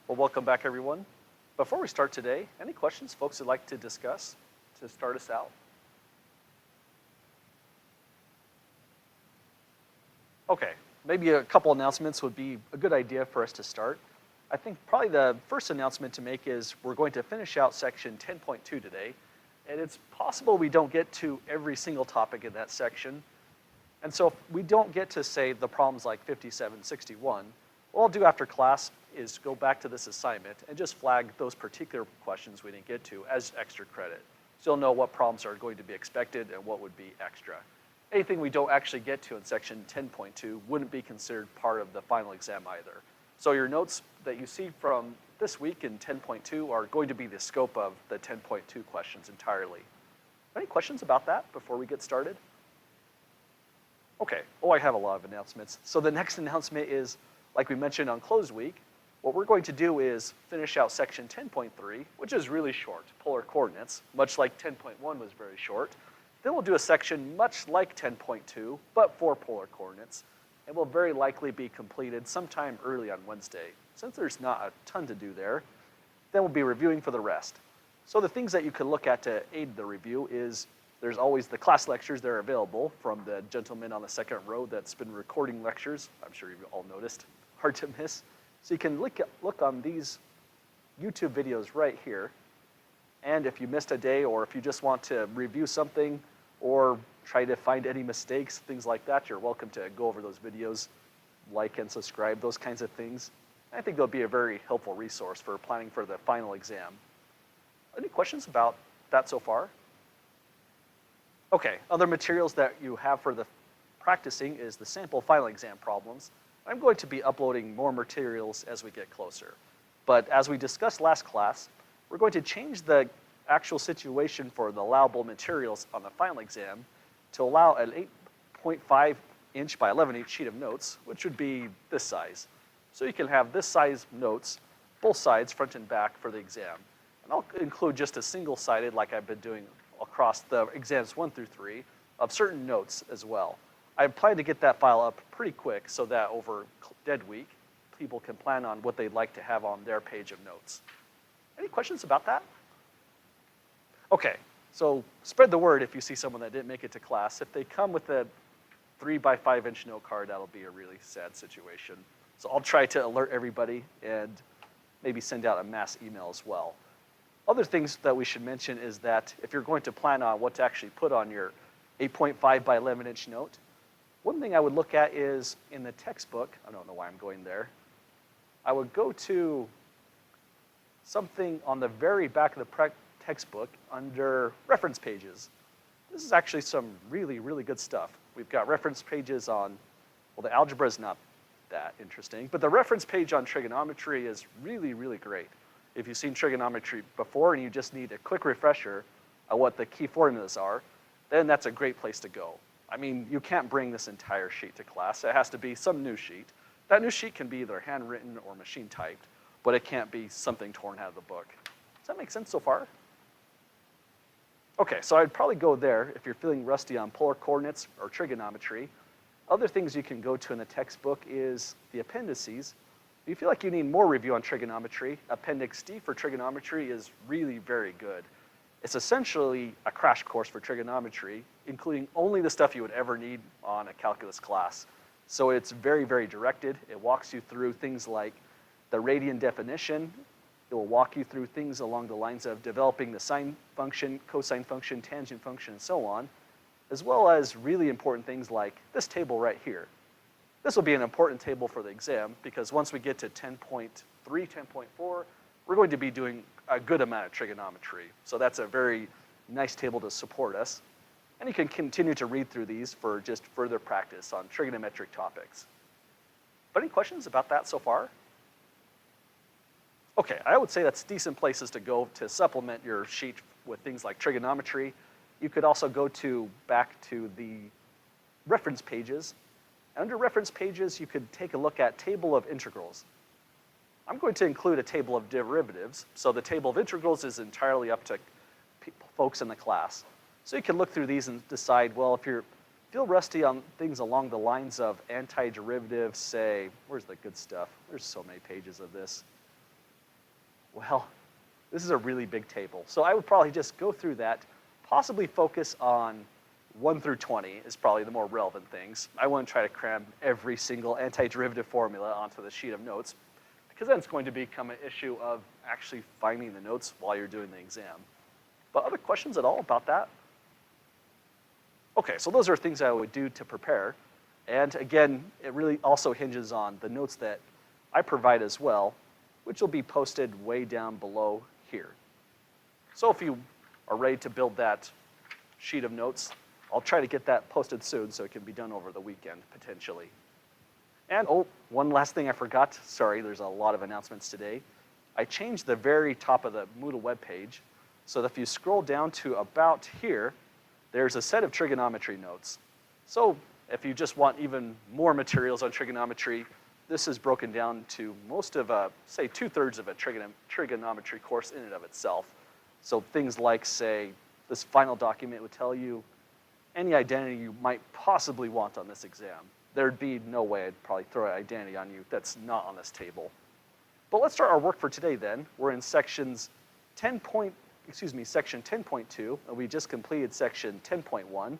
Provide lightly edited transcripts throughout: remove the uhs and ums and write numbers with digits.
Well, welcome back, everyone. Before we start today, any questions folks would like to discuss to start us out? Okay, maybe a couple announcements would be a good idea for us to start. I think probably the first announcement to make is we're going to finish out section 10.2 today, and it's possible we don't get to every single topic in that section. And so if we don't get to, say, the problems like 57, 61, what I'll do after class is go back to this assignment and just flag those particular questions we didn't get to as extra credit. So you'll know what problems are going to be expected and what would be extra. Anything we don't actually get to in section 10.2 wouldn't be considered part of the final exam either. So your notes that you see from this week in 10.2 are going to be the scope of the 10.2 questions entirely. Any questions about that before we get started? Okay, I have a lot of announcements. So the next announcement is, like we mentioned on close week, what we're going to do is finish out section 10.3, which is really short, polar coordinates, much like 10.1 was very short. Then we'll do a section much like 10.2, but for polar coordinates, and will very likely be completed sometime early on Wednesday. Since there's not a ton to do there, then we'll be reviewing for the rest. So the things that you can look at to aid the review is there's always the class lectures that are available from the gentleman on the second row that's been recording lectures. I'm sure you've all noticed, hard to miss. So you can look on these YouTube videos right here. And if you missed a day, or if you just want to review something or try to find any mistakes, things like that, you're welcome to go over those videos, like and subscribe, those kinds of things. I think they'll be a very helpful resource for planning for the final exam. Any questions about that so far? Okay, other materials that you have for the practicing is the sample final exam problems. I'm going to be uploading more materials as we get closer. But as we discussed last class, we're going to change the actual situation for the allowable materials on the final exam to allow an 8.5 inch by 11 inch sheet of notes, which would be this size. So you can have this size notes, both sides, front and back, for the exam. And I'll include just a single-sided, like I've been doing across the exams 1 through 3, of certain notes as well. I plan to get that file up pretty quick so that over dead week, people can plan on what they'd like to have on their page of notes. Any questions about that? Okay, so spread the word if you see someone that didn't make it to class. If they come with a 3 by 5 inch note card, that'll be a really sad situation. So I'll try to alert everybody and maybe send out a mass email as well. Other things that we should mention is that if you're going to plan on what to actually put on your 8.5 by 11 inch note, one thing I would look at is in the textbook, I don't know why I'm going there, I would go to something on the very back of the textbook under reference pages. This is actually some really, really good stuff. We've got reference pages on, well, the algebra is not that interesting, but the reference page on trigonometry is really, really great. If you've seen trigonometry before and you just need a quick refresher of what the key formulas are, then that's a great place to go. I mean, you can't bring this entire sheet to class. It has to be some new sheet. That new sheet can be either handwritten or machine typed, but it can't be something torn out of the book. Does that make sense so far? Okay, so I'd probably go there if you're feeling rusty on polar coordinates or trigonometry. Other things you can go to in the textbook is the appendices. If you feel like you need more review on trigonometry, Appendix D for trigonometry is really very good. It's essentially a crash course for trigonometry, including only the stuff you would ever need on a calculus class. So it's very, very directed. It walks you through things like the radian definition. It will walk you through things along the lines of developing the sine function, cosine function, tangent function, and so on, as well as really important things like this table right here. This will be an important table for the exam because once we get to 10.3, 10.4, we're going to be doing a good amount of trigonometry. So that's a very nice table to support us. And you can continue to read through these for just further practice on trigonometric topics. But any questions about that so far? Okay, I would say that's decent places to go to supplement your sheet with things like trigonometry. You could also go back to the reference pages. Under reference pages, you could take a look at table of integrals. I'm going to include a table of derivatives. So the table of integrals is entirely up to folks in the class. So you can look through these and decide, well, if you feel rusty on things along the lines of antiderivatives, say, where's the good stuff? There's so many pages of this. Well, this is a really big table. So I would probably just go through that, possibly focus on 1 through 20 is probably the more relevant things. I wouldn't try to cram every single antiderivative formula onto the sheet of notes, because then it's going to become an issue of actually finding the notes while you're doing the exam. But other questions at all about that? Okay, so those are things I would do to prepare. And again, it really also hinges on the notes that I provide as well, which will be posted way down below here. So if you are ready to build that sheet of notes, I'll try to get that posted soon so it can be done over the weekend, potentially. And oh, one last thing I forgot. Sorry, there's a lot of announcements today. I changed the very top of the Moodle webpage so that if you scroll down to about here, there's a set of trigonometry notes. So if you just want even more materials on trigonometry, this is broken down to most of say 2/3 of a trigonometry course in and of itself. So things like, say, this final document would tell you any identity you might possibly want on this exam. There'd be no way I'd probably throw an identity on you that's not on this table. But let's start our work for today then. We're in section 10.2, and we just completed section 10.1.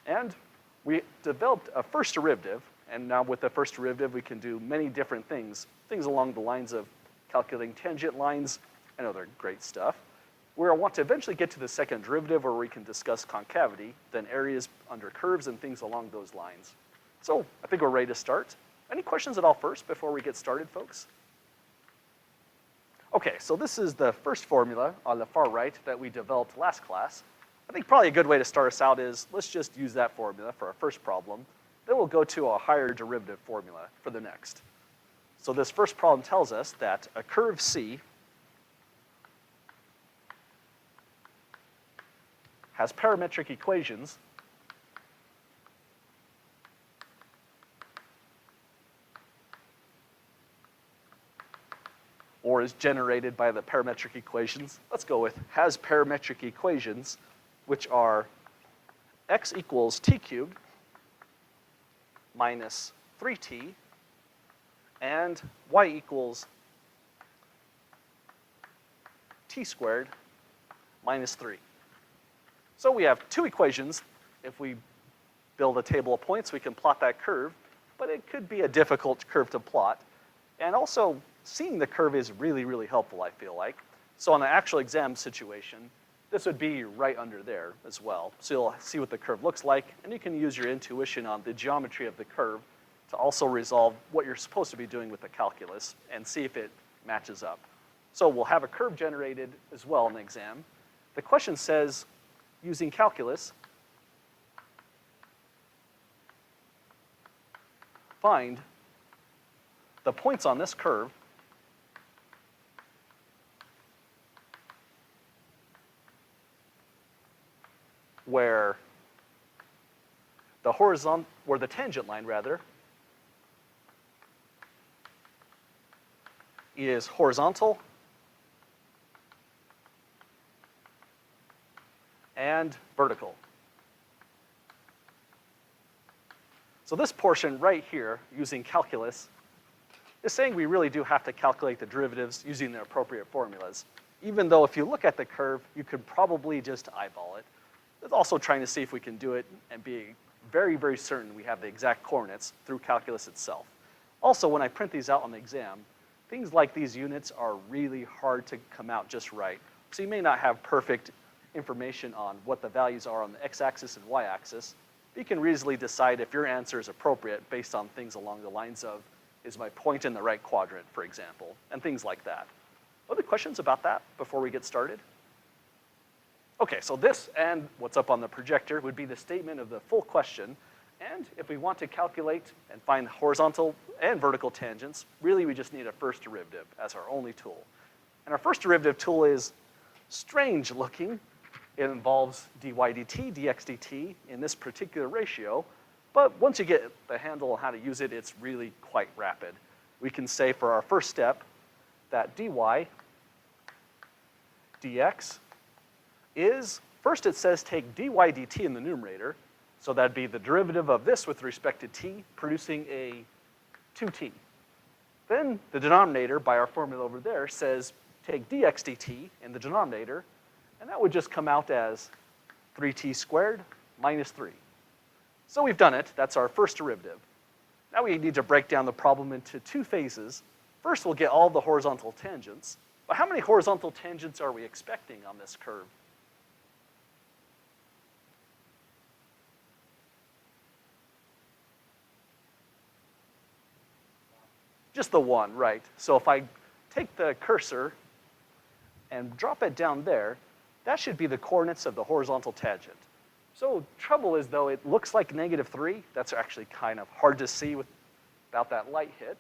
And we developed a first derivative, and now with the first derivative we can do many different things along the lines of calculating tangent lines and other great stuff. Where I want to eventually get to the second derivative where we can discuss concavity, then areas under curves and things along those lines. So I think we're ready to start. Any questions at all first before we get started, folks? Okay, so this is the first formula on the far right that we developed last class. I think probably a good way to start us out is let's just use that formula for our first problem. Then we'll go to a higher derivative formula for the next. So this first problem tells us that a curve C has parametric equations or is generated by the parametric equations. Let's go with has parametric equations, which are x equals t cubed minus 3t and y equals t squared minus 3. So we have two equations. If we build a table of points, we can plot that curve, but it could be a difficult curve to plot. And also, seeing the curve is really, really helpful, I feel like. So on an actual exam situation, this would be right under there as well. So you'll see what the curve looks like, and you can use your intuition on the geometry of the curve to also resolve what you're supposed to be doing with the calculus and see if it matches up. So we'll have a curve generated as well in the exam. The question says, using calculus, find the points on this curve where the tangent line rather is horizontal and vertical. So this portion right here, using calculus, is saying we really do have to calculate the derivatives using the appropriate formulas. Even though if you look at the curve, you could probably just eyeball it. It's also trying to see if we can do it and be very, very certain we have the exact coordinates through calculus itself. Also, when I print these out on the exam, things like these units are really hard to come out just right. So you may not have perfect information on what the values are on the x-axis and y-axis. You can easily decide if your answer is appropriate based on things along the lines of, is my point in the right quadrant, for example, and things like that. Other questions about that before we get started? Okay, so this and what's up on the projector would be the statement of the full question. And if we want to calculate and find horizontal and vertical tangents, really we just need a first derivative as our only tool. And our first derivative tool is strange looking. It involves dy dt, dx dt in this particular ratio. But once you get the handle on how to use it, it's really quite rapid. We can say for our first step that dy dx is, first it says take dy dt in the numerator. So that'd be the derivative of this with respect to t, producing a 2t. Then the denominator, by our formula over there, says take dx dt in the denominator, and that would just come out as 3t squared minus 3. So we've done it. That's our first derivative. Now we need to break down the problem into two phases. First, we'll get all the horizontal tangents. But how many horizontal tangents are we expecting on this curve? Just the one, right. So if I take the cursor and drop it down there, that should be the coordinates of the horizontal tangent. So trouble is, though, it looks like -3. That's actually kind of hard to see without that light hit.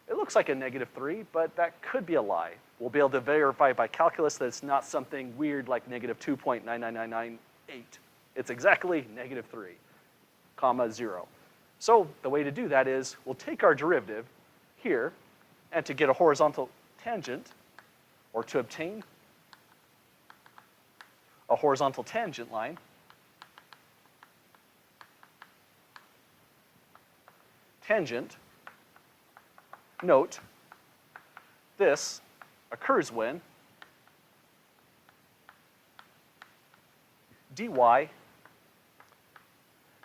It looks like a -3, but that could be a lie. We'll be able to verify by calculus that it's not something weird like -2.99998. It's exactly -3, comma 0. So the way to do that is we'll take our derivative here, and to get a horizontal tangent, or to obtain a horizontal tangent line, tangent, note, this occurs when dy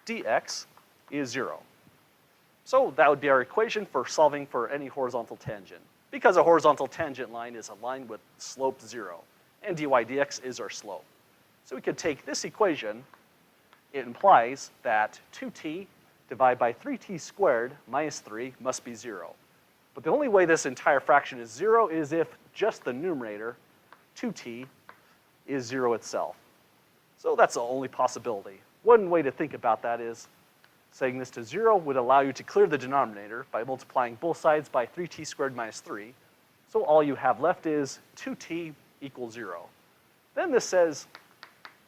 dx is 0. So that would be our equation for solving for any horizontal tangent, because a horizontal tangent line is a line with slope 0, and dy dx is our slope. So we could take this equation. It implies that 2t divided by 3t squared minus 3 must be 0. But the only way this entire fraction is 0 is if just the numerator, 2t, is 0 itself. So that's the only possibility. One way to think about that is setting this to 0 would allow you to clear the denominator by multiplying both sides by 3t squared minus 3. So all you have left is 2t equals 0. Then this says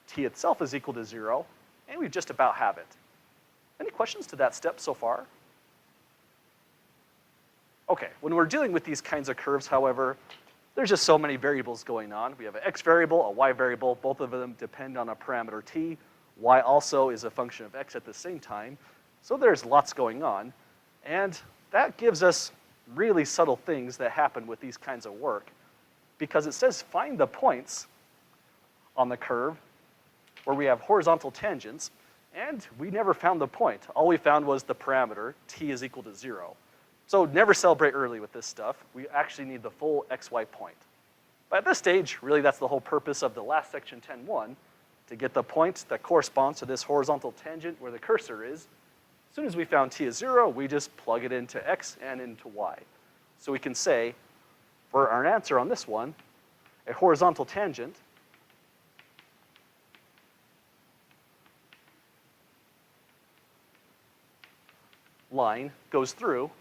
t itself is equal to 0, and we just about have it. Any questions to that step so far? Okay, when we're dealing with these kinds of curves, however, there's just so many variables going on. We have an x variable, a y variable. Both of them depend on a parameter t. Y also is a function of x at the same time. So there's lots going on. And that gives us really subtle things that happen with these kinds of work, because it says find the points on the curve where we have horizontal tangents, and we never found the point. All we found was the parameter, t is equal to 0. So never celebrate early with this stuff. We actually need the full xy point. But at this stage, really that's the whole purpose of the last section 10.1, to get the point that corresponds to this horizontal tangent where the cursor is. As soon as we found t is 0, we just plug it into x and into y. So we can say, for our answer on this one, a horizontal tangent line goes through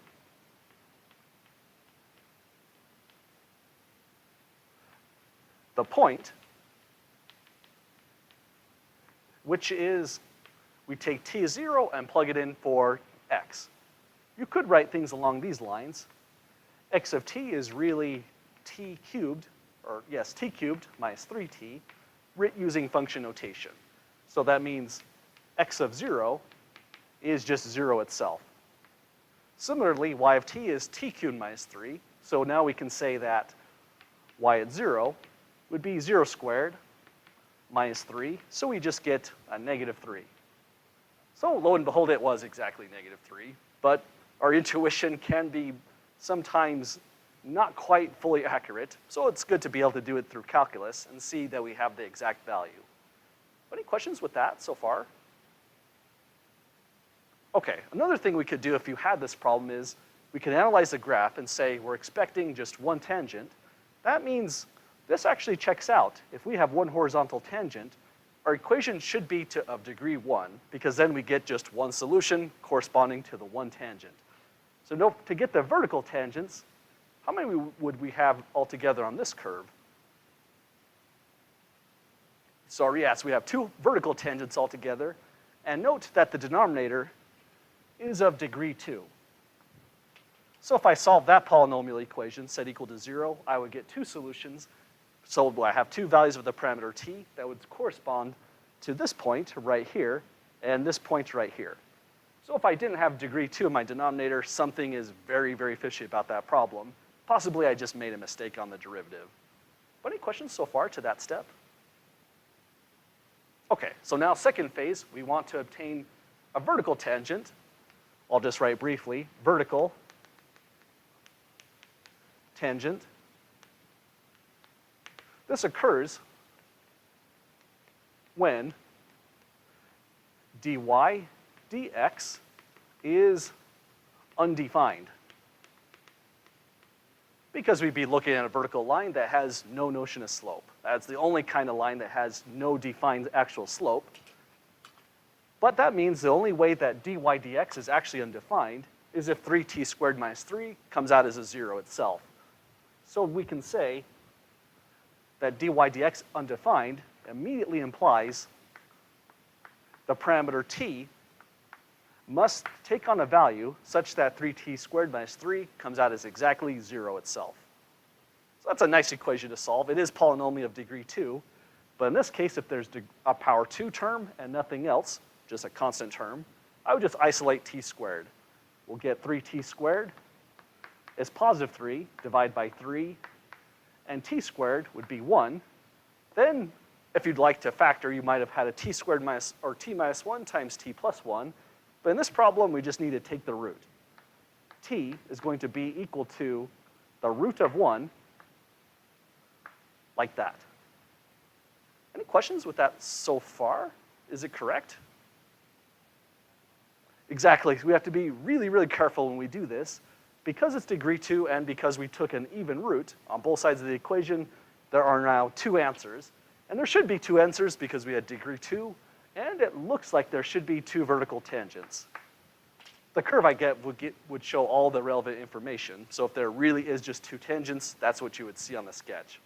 the point, which is, we take t is 0 and plug it in for x. You could write things along these lines. X of t is really t cubed, or yes, t cubed minus 3t, using function notation. So that means x of 0 is just 0 itself. Similarly, y of t is t cubed minus 3. So now we can say that y at 0 would be 0 squared minus 3. So we just get a -3. So lo and behold, it was exactly -3. But our intuition can be sometimes not quite fully accurate. So it's good to be able to do it through calculus and see that we have the exact value. Any questions with that so far? Okay, another thing we could do if you had this problem is we could analyze the graph and say we're expecting just one tangent. That means this actually checks out. If we have one horizontal tangent, our equation should be of degree 1, because then we get just one solution corresponding to the one tangent. So note, to get the vertical tangents, how many would we have altogether on this curve? So yes, we have 2 vertical tangents altogether. And note that the denominator is of degree 2. So if I solve that polynomial equation, set equal to 0, I would get 2 solutions. So I have 2 values of the parameter t that would correspond to this point right here and this point right here. So if I didn't have degree 2 in my denominator, something is very, very fishy about that problem. Possibly I just made a mistake on the derivative. But any questions so far to that step? Okay, so now second phase, we want to obtain a vertical tangent. I'll just write briefly, vertical tangent. This occurs when dy dx is undefined. Because we'd be looking at a vertical line that has no notion of slope. That's the only kind of line that has no defined actual slope. But that means the only way that dy dx is actually undefined is if 3t squared minus 3 comes out as a 0 itself. So we can say that dy dx undefined immediately implies the parameter t must take on a value such that 3t squared minus 3 comes out as exactly 0 itself. So that's a nice equation to solve. It is polynomial of degree 2, but in this case, if there's a power 2 term and nothing else, just a constant term, I would just isolate t squared. We'll get 3t squared is positive 3, divide by 3, and t squared would be 1. Then, if you'd like to factor, you might have had a t squared minus, or t minus 1 times t plus 1. But in this problem, we just need to take the root. T is going to be equal to the root of 1, like that. Any questions with that so far? Is it correct? Exactly. We have to be really, really careful when we do this. Because it's degree 2 and because we took an even root on both sides of the equation, there are now 2 answers. And there should be 2 answers because we had degree 2, and it looks like there should be 2 vertical tangents. The curve I get would show all the relevant information. So if there really is just 2 tangents, that's what you would see on the sketch.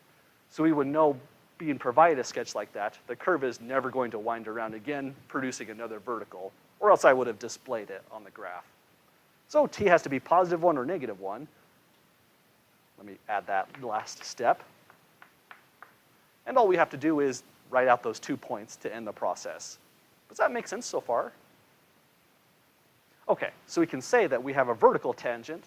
So we would know, being provided a sketch like that, the curve is never going to wind around again, producing another vertical, or else I would have displayed it on the graph. So t has to be positive 1 or negative 1. Let me add that last step. And all we have to do is write out those 2 points to end the process. Does that make sense so far? Okay, so we can say that we have a vertical tangent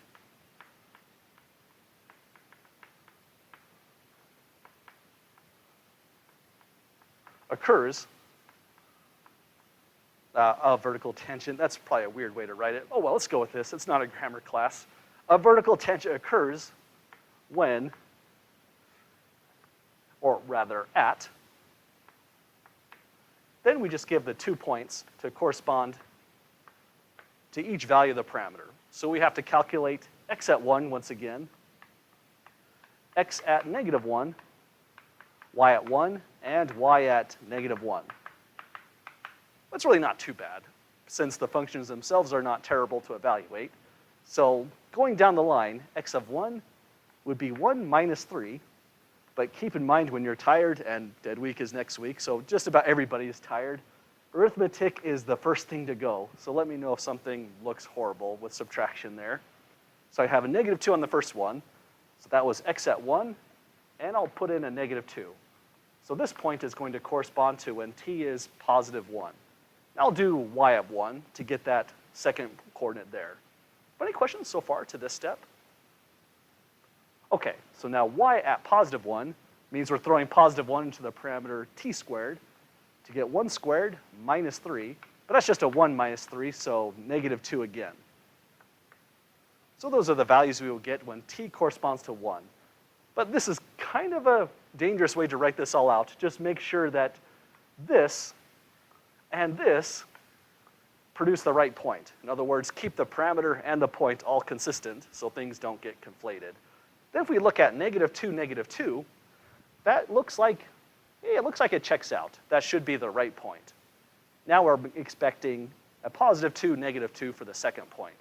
occurs, a vertical tangent, that's probably a weird way to write it. Oh well, let's go with this, it's not a grammar class. A vertical tangent occurs when, or rather at, then we just give the 2 points to correspond to each value of the parameter. So we have to calculate x at 1 once again, x at negative 1, y at 1, and y at negative 1. That's really not too bad, since the functions themselves are not terrible to evaluate. So going down the line, x of 1 would be 1 minus 3, but keep in mind when you're tired, and dead week is next week, so just about everybody is tired, arithmetic is the first thing to go. So let me know if something looks horrible with subtraction there. So I have a negative 2 on the first one, so that was x at 1, and I'll put in a negative 2. So this point is going to correspond to when t is positive 1. I'll do y of 1 to get that second coordinate there. But any questions so far to this step? Okay, so now y at positive 1 means we're throwing positive 1 into the parameter t squared to get 1 squared minus 3. But that's just a 1 minus 3, so negative 2 again. So those are the values we will get when t corresponds to 1. But this is kind of a dangerous way to write this all out. Just make sure that this and this produce the right point. In other words, keep the parameter and the point all consistent so things don't get conflated. Then if we look at negative 2, that looks like, it looks like it checks out. That should be the right point. Now we're expecting a positive 2, negative 2 for the second point.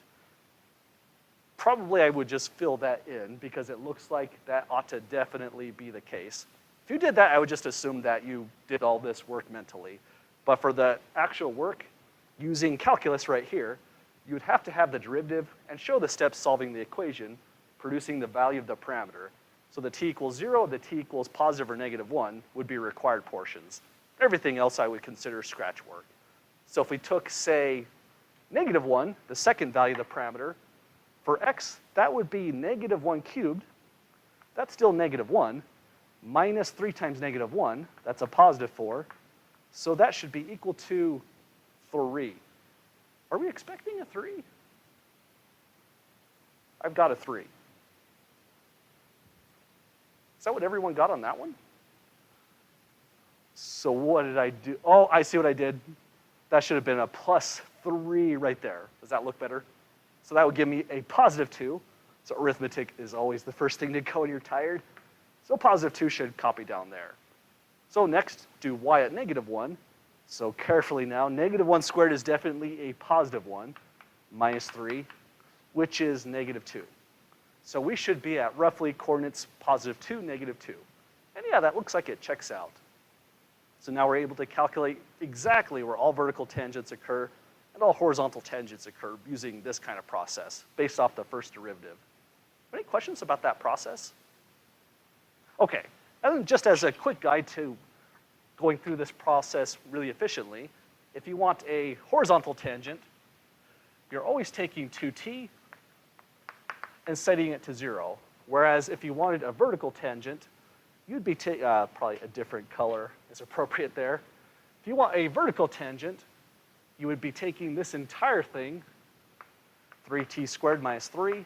Probably I would just fill that in because it looks like that ought to definitely be the case. If you did that, I would just assume that you did all this work mentally. But for the actual work, using calculus right here, you would have to have the derivative and show the steps solving the equation, producing the value of the parameter. So the t equals 0, the t equals positive or negative 1 would be required portions. Everything else I would consider scratch work. So if we took, say, -1, the second value of the parameter, for x, that would be -1 cubed. That's still -1. Minus 3 times -1, that's a +4. So that should be equal to 3. Are we expecting a 3? I've got a 3. Is that what everyone got on that one? So what did I do? Oh, I see what I did. That should have been a +3 right there. Does that look better? So that would give me a +2. So arithmetic is always the first thing to go when you're tired. So +2 should copy down there. So next, do y at -1. So carefully now, -1 squared is definitely a +1, minus 3, which is -2. So we should be at roughly coordinates +2, -2. And yeah, that looks like it checks out. So now we're able to calculate exactly where all vertical tangents occur and all horizontal tangents occur using this kind of process based off the first derivative. Any questions about that process? Okay, and then just as a quick guide to going through this process really efficiently, if you want a horizontal tangent, you're always taking 2t and setting it to 0. Whereas if you wanted a vertical tangent, you'd be probably a different color is appropriate there. If you want a vertical tangent, you would be taking this entire thing, 3t squared minus 3,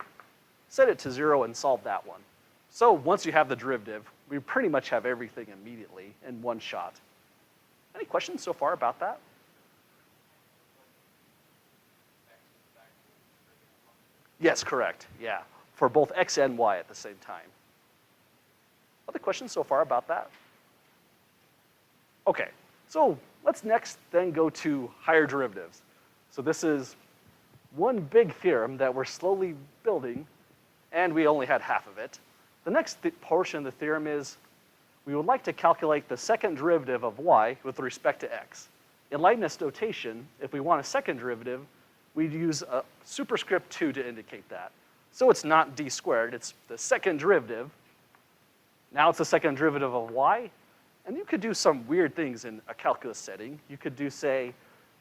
set it to 0 and solve that one. So once you have the derivative, we pretty much have everything immediately in one shot. Any questions so far about that? Yes, correct, yeah, for both x and y at the same time. Other questions so far about that? Okay, so let's next then go to higher derivatives. So this is one big theorem that we're slowly building, and we only had half of it. The next portion of the theorem is we would like to calculate the second derivative of y with respect to x. In Leibniz notation, if we want a second derivative, we'd use a superscript 2 to indicate that. So it's not d squared, it's the second derivative. Now it's the second derivative of y, and you could do some weird things in a calculus setting. You could do, say,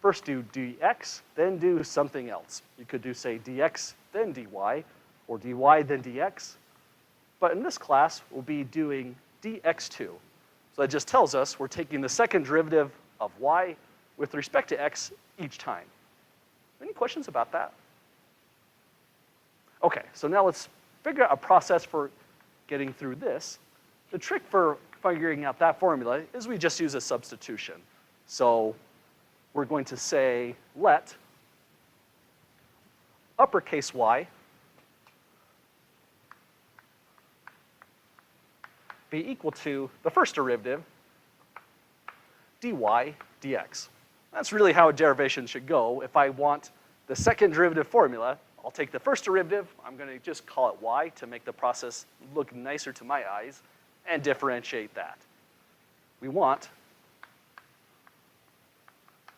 first do dx, then do something else. You could do, say, dx, then dy, or dy, then dx. But in this class, we'll be doing dx2. So that just tells us we're taking the second derivative of y with respect to x each time. Any questions about that? Okay, so now let's figure out a process for getting through this. The trick for figuring out that formula is we just use a substitution. So we're going to say let uppercase y be equal to the first derivative, dy dx. That's really how a derivation should go. If I want the second derivative formula, I'll take the first derivative, I'm going to just call it y to make the process look nicer to my eyes, and differentiate that. We want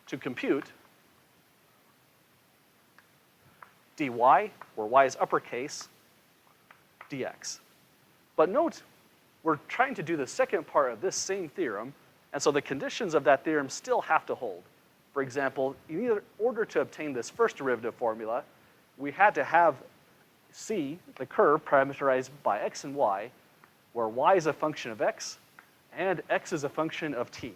to compute dy, where y is uppercase, dx. But note, we're trying to do the second part of this same theorem, and so the conditions of that theorem still have to hold. For example, in order to obtain this first derivative formula, we had to have C, the curve, parameterized by x and y, where y is a function of x and x is a function of t.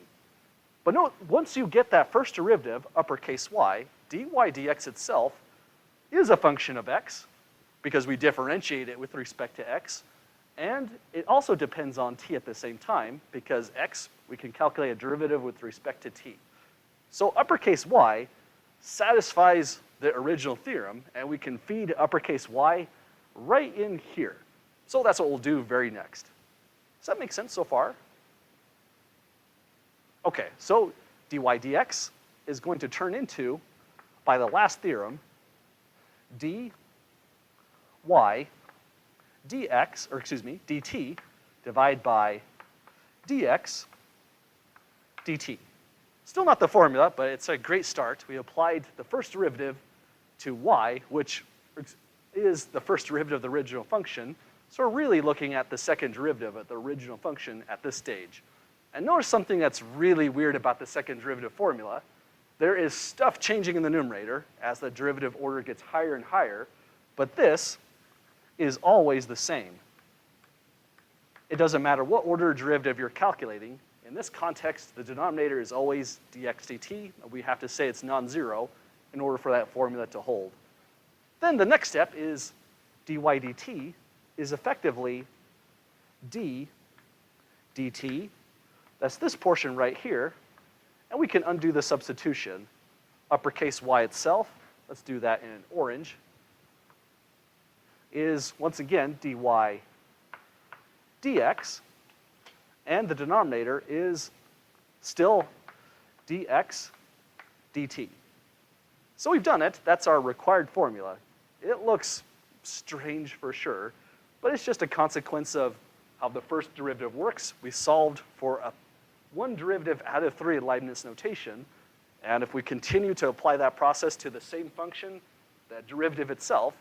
But note, once you get that first derivative, uppercase y, dy dx itself is a function of x because we differentiate it with respect to x, and it also depends on t at the same time because x, we can calculate a derivative with respect to t. So uppercase y satisfies the original theorem, and we can feed uppercase y right in here. So that's what we'll do very next. Does that make sense so far? Okay, so dy dx is going to turn into, by the last theorem, dy dx, or excuse me, dt divided by dx dt. Still not the formula, but it's a great start. We applied the first derivative to y, which is the first derivative of the original function. So we're really looking at the second derivative of the original function at this stage. And notice something that's really weird about the second derivative formula there is stuff changing in the numerator as the derivative order gets higher and higher, but this is always the same. It doesn't matter what order derivative you're calculating. In this context, the denominator is always dx dt. We have to say it's non-zero in order for that formula to hold. Then the next step is dy dt is effectively d dt. That's this portion right here. And we can undo the substitution. Uppercase y itself, let's do that in orange, is once again dy dx, and the denominator is still dx dt. So we've done it. That's our required formula. It looks strange for sure, but it's just a consequence of how the first derivative works. We solved for one derivative out of 3 in Leibniz notation, and if we continue to apply that process to the same function, that derivative itself,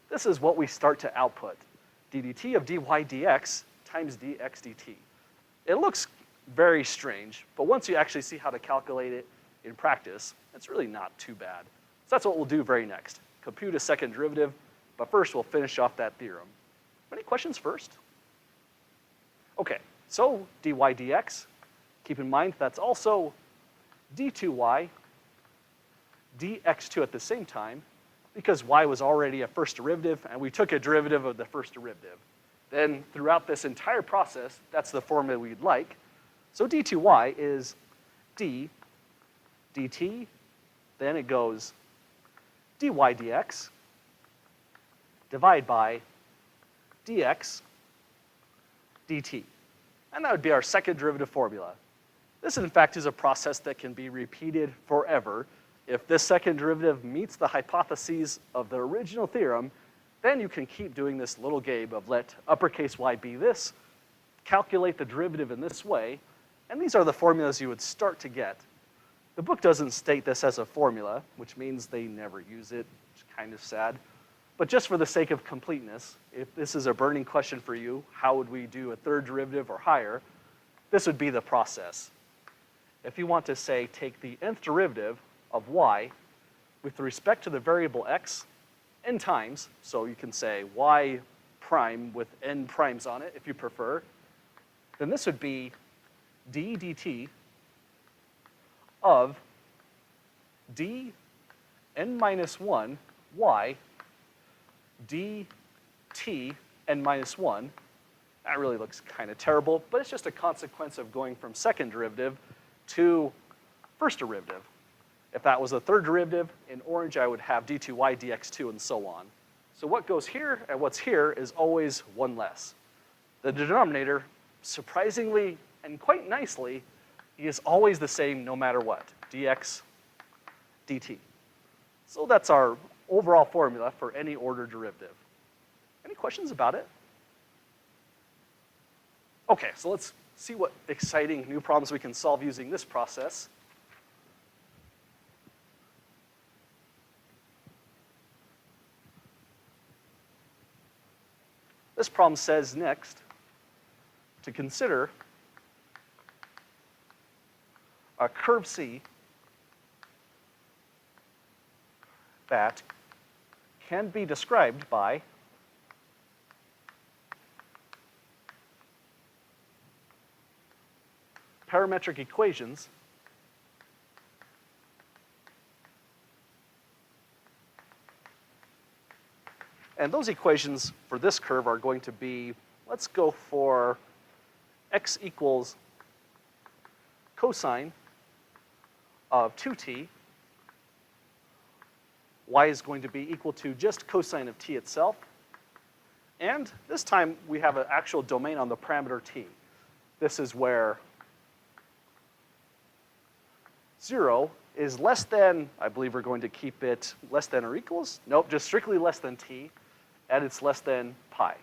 this is what we start to output, ddt of dy dx times dx dt. It looks very strange, but once you actually see how to calculate it in practice, it's really not too bad. So that's what we'll do very next. Compute a second derivative, but first we'll finish off that theorem. Any questions first? Okay, so dy dx, keep in mind that's also d2y dx2 at the same time, because y was already a first derivative, and we took a derivative of the first derivative. Then throughout this entire process, that's the formula we'd like. So d2y is d dt, then it goes dy dx, divide by dx dt. And that would be our second derivative formula. This, in fact, is a process that can be repeated forever. If this second derivative meets the hypotheses of the original theorem, then you can keep doing this little game of let uppercase y be this, calculate the derivative in this way, and these are the formulas you would start to get. The book doesn't state this as a formula, which means they never use it, which is kind of sad. But just for the sake of completeness, if this is a burning question for you, how would we do a third derivative or higher, this would be the process. If you want to say take the nth derivative of y with respect to the variable x n times, so you can say y prime with n primes on it if you prefer, then this would be d dt of d n minus 1 y dt n minus 1. That really looks kind of terrible, but it's just a consequence of going from second derivative to first derivative. If that was a third derivative, in orange I would have d2y dx2 and so on. So what goes here and what's here is always one less. The denominator, surprisingly and quite nicely, is always the same no matter what, dx dt. So that's our overall formula for any order derivative. Any questions about it? Okay, so let's see what exciting new problems we can solve using this process. This problem says next to consider a curve C that can be described by parametric equations and those equations for this curve are going to be, let's go for x equals cosine of 2t, y is going to be equal to just cosine of t itself, and this time we have an actual domain on the parameter t. This is where 0 is less than, I believe we're going to keep it less than or equals, nope, just strictly less than t, and it's less than pi.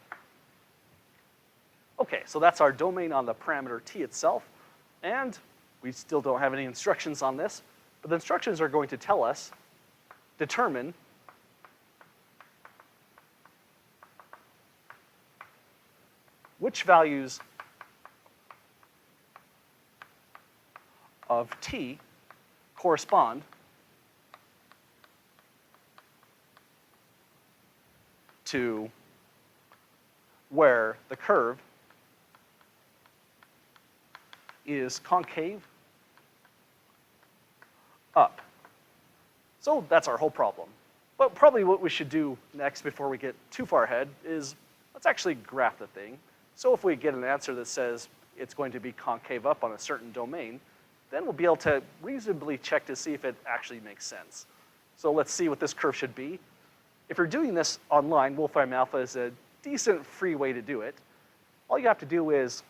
Okay, so that's our domain on the parameter t itself, and we still don't have any instructions on this, but the instructions are going to tell us determine which values of t correspond to where the curve is concave up. So that's our whole problem. But probably what we should do next before we get too far ahead is let's actually graph the thing. So if we get an answer that says it's going to be concave up on a certain domain, then we'll be able to reasonably check to see if it actually makes sense. So let's see what this curve should be. If you're doing this online, Wolfram Alpha is a decent free way to do it. All you have to do is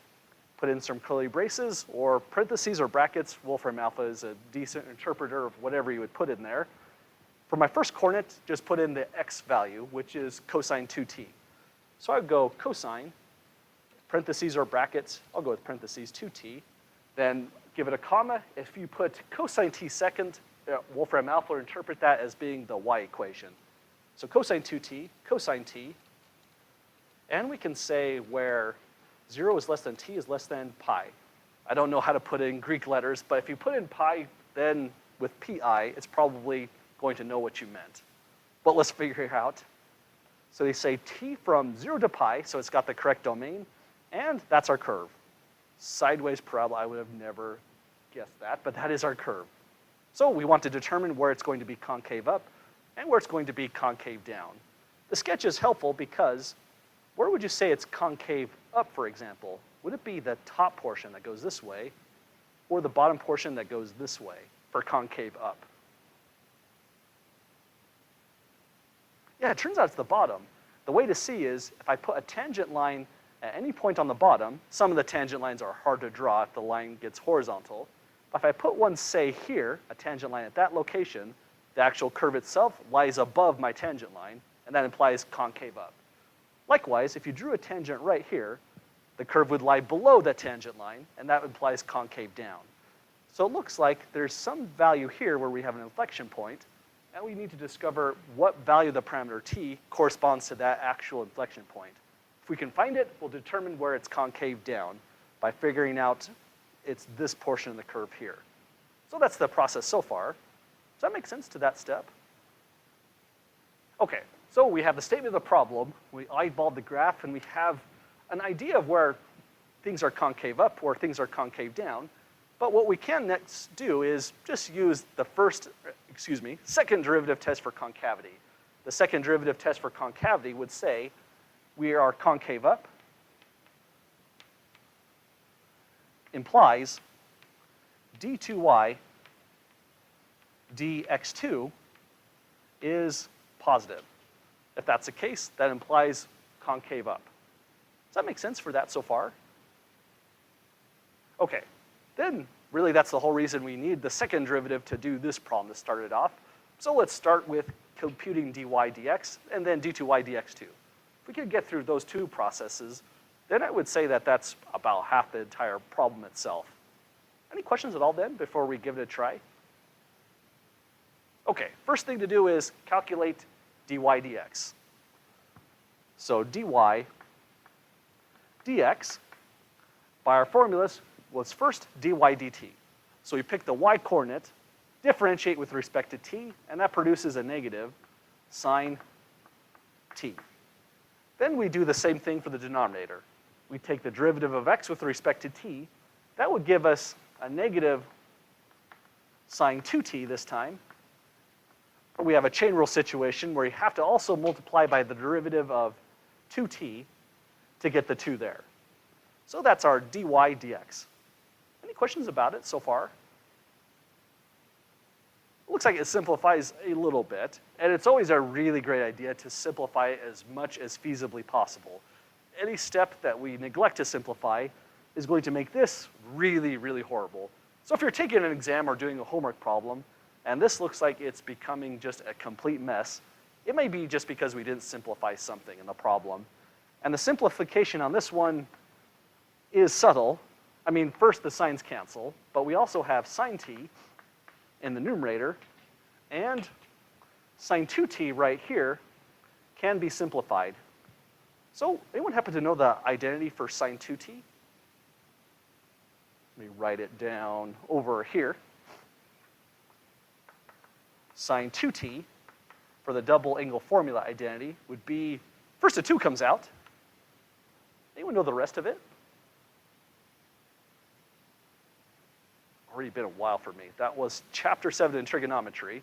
put in some curly braces or parentheses or brackets. Wolfram Alpha is a decent interpreter of whatever you would put in there. For my first coordinate, just put in the x value, which is cosine 2t. So I would go cosine, parentheses or brackets, I'll go with parentheses 2t, then give it a comma. If you put cosine t second, Wolfram Alpha will interpret that as being the y equation. So cosine 2t, cosine t, and we can say where 0 is less than t is less than pi. I don't know how to put in Greek letters, but if you put in pi, then with pi, it's probably going to know what you meant. But let's figure it out. So they say t from 0 to pi, so it's got the correct domain, and that's our curve. Sideways parabola, I would have never guessed that, but that is our curve. So we want to determine where it's going to be concave up and where it's going to be concave down. The sketch is helpful because where would you say it's concave up, for example? Would it be the top portion that goes this way or the bottom portion that goes this way for concave up? Yeah, it turns out it's the bottom. The way to see is if I put a tangent line at any point on the bottom, some of the tangent lines are hard to draw if the line gets horizontal. But if I put one, say, here, a tangent line at that location, the actual curve itself lies above my tangent line, and that implies concave up. Likewise, if you drew a tangent right here, the curve would lie below that tangent line, and that implies concave down. So it looks like there's some value here where we have an inflection point, and we need to discover what value of the parameter t corresponds to that actual inflection point. If we can find it, we'll determine where it's concave down by figuring out it's this portion of the curve here. So that's the process so far. Does that make sense to that step? Okay, so we have the statement of the problem, we eyeballed the graph, and we have an idea of where things are concave up or things are concave down. But what we can next do is just use the second derivative test for concavity. The second derivative test for concavity would say we are concave up implies d2y dx2 is positive. If that's the case, that implies concave up. Does that make sense for that so far? Okay, then really that's the whole reason we need the second derivative to do this problem to start it off. So let's start with computing dy dx and then d2y dx2. If we could get through those two processes, then I would say that that's about half the entire problem itself. Any questions at all then before we give it a try? Okay, first thing to do is calculate dy dx. So dy dx, by our formulas, was first dy dt. So we pick the y coordinate, differentiate with respect to t, and that produces a negative sine t. Then we do the same thing for the denominator. We take the derivative of x with respect to t. That would give us a negative sine 2t this time. But we have a chain rule situation where you have to also multiply by the derivative of 2t to get the 2 there. So that's our dy dx. Any questions about it so far? It looks like it simplifies a little bit, and it's always a really great idea to simplify it as much as feasibly possible. Any step that we neglect to simplify is going to make this really, really horrible. So if you're taking an exam or doing a homework problem, and this looks like it's becoming just a complete mess, it may be just because we didn't simplify something in the problem. And the simplification on this one is subtle. I mean, first the signs cancel, but we also have sine t in the numerator, and sine 2t right here can be simplified. So anyone happen to know the identity for sine 2t? Let me write it down over here. Sine 2t for the double angle formula identity would be First a 2 comes out. Anyone know the rest of it? Already been a while for me. That was chapter 7 in trigonometry.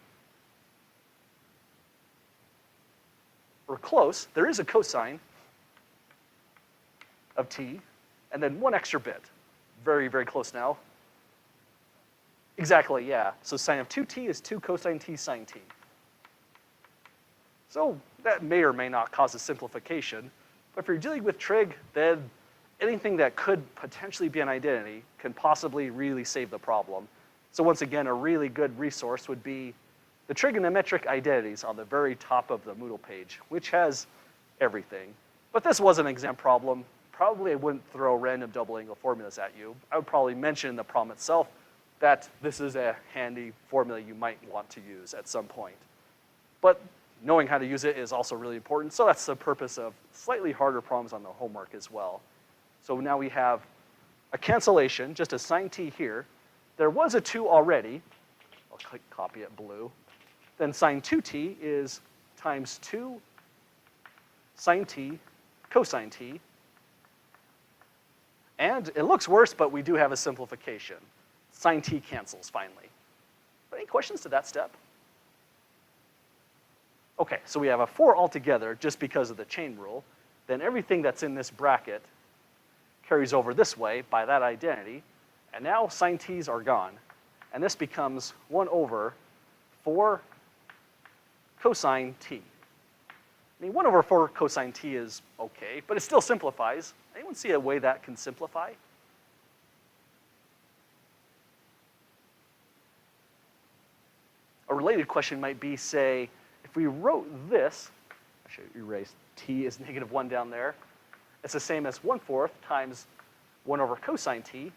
We're close. There is a cosine of t, and then 1 extra bit. Very, very close now. Exactly, yeah. So sine of 2t is 2 cosine t sine t. So that may or may not cause a simplification, but if you're dealing with trig, then anything that could potentially be an identity can possibly really save the problem. So once again, a really good resource would be the trigonometric identities on the very top of the Moodle page, which has everything. But this was an exam problem. Probably I wouldn't throw random double angle formulas at you. I would probably mention in the problem itself that this is a handy formula you might want to use at some point. But knowing how to use it is also really important, so that's the purpose of slightly harder problems on the homework as well. So now we have a cancellation, just a sine t here. There was a 2 already. I'll click copy it blue. Then sine 2t is times 2 sine t cosine t. And it looks worse, but we do have a simplification. Sine t cancels finally. But any questions to that step? Okay, so we have a 4 altogether just because of the chain rule. Then everything that's in this bracket carries over this way by that identity. And now sine t's are gone. And this becomes 1 over 4 cosine t. I mean, 1 over 4 cosine t is okay, but it still simplifies. Anyone see a way that can simplify? A related question might be, say, if we wrote this, I should erase t is -1 down there. It's the same as 1/4 times 1 over cosine t.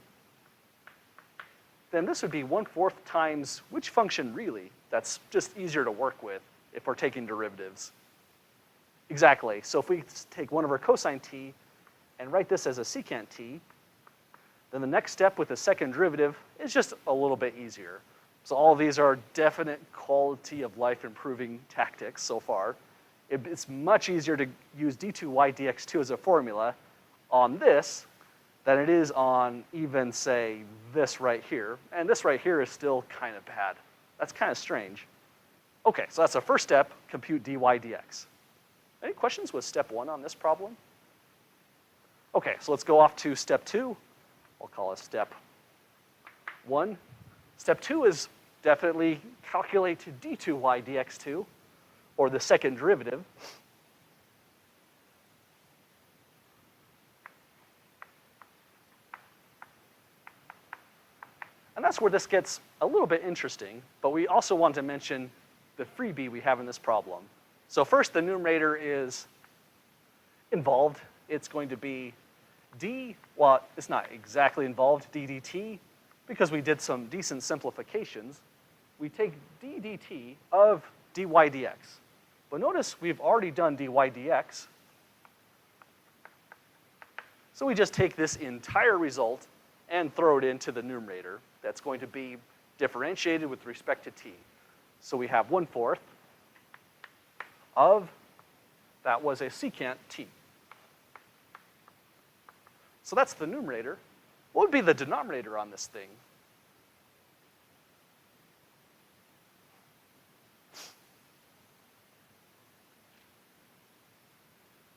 Then this would be 1/4 times which function really? That's just easier to work with if we're taking derivatives. Exactly. So if we take 1 over cosine t and write this as a secant t, then the next step with the second derivative is just a little bit easier. So all of these are definite quality of life improving tactics so far. It's much easier to use d2y dx2 as a formula on this than it is on even, say, this right here. And this right here is still kind of bad. That's kind of strange. Okay, so that's the first step, compute dy dx. Any questions with step 1 on this problem? Okay, so let's go off to step 2. I'll call it step 1. Step 2 is definitely calculate d2y dx2, or the second derivative. And that's where this gets a little bit interesting, but we also want to mention the freebie we have in this problem. So first, the numerator is involved. It's going to be well, it's not exactly involved, d dt, because we did some decent simplifications. We take d dt of dy dx. But notice we've already done dy dx. So we just take this entire result and throw it into the numerator. That's going to be differentiated with respect to t. So we have 1/4 of, that was a secant t. So that's the numerator. What would be the denominator on this thing?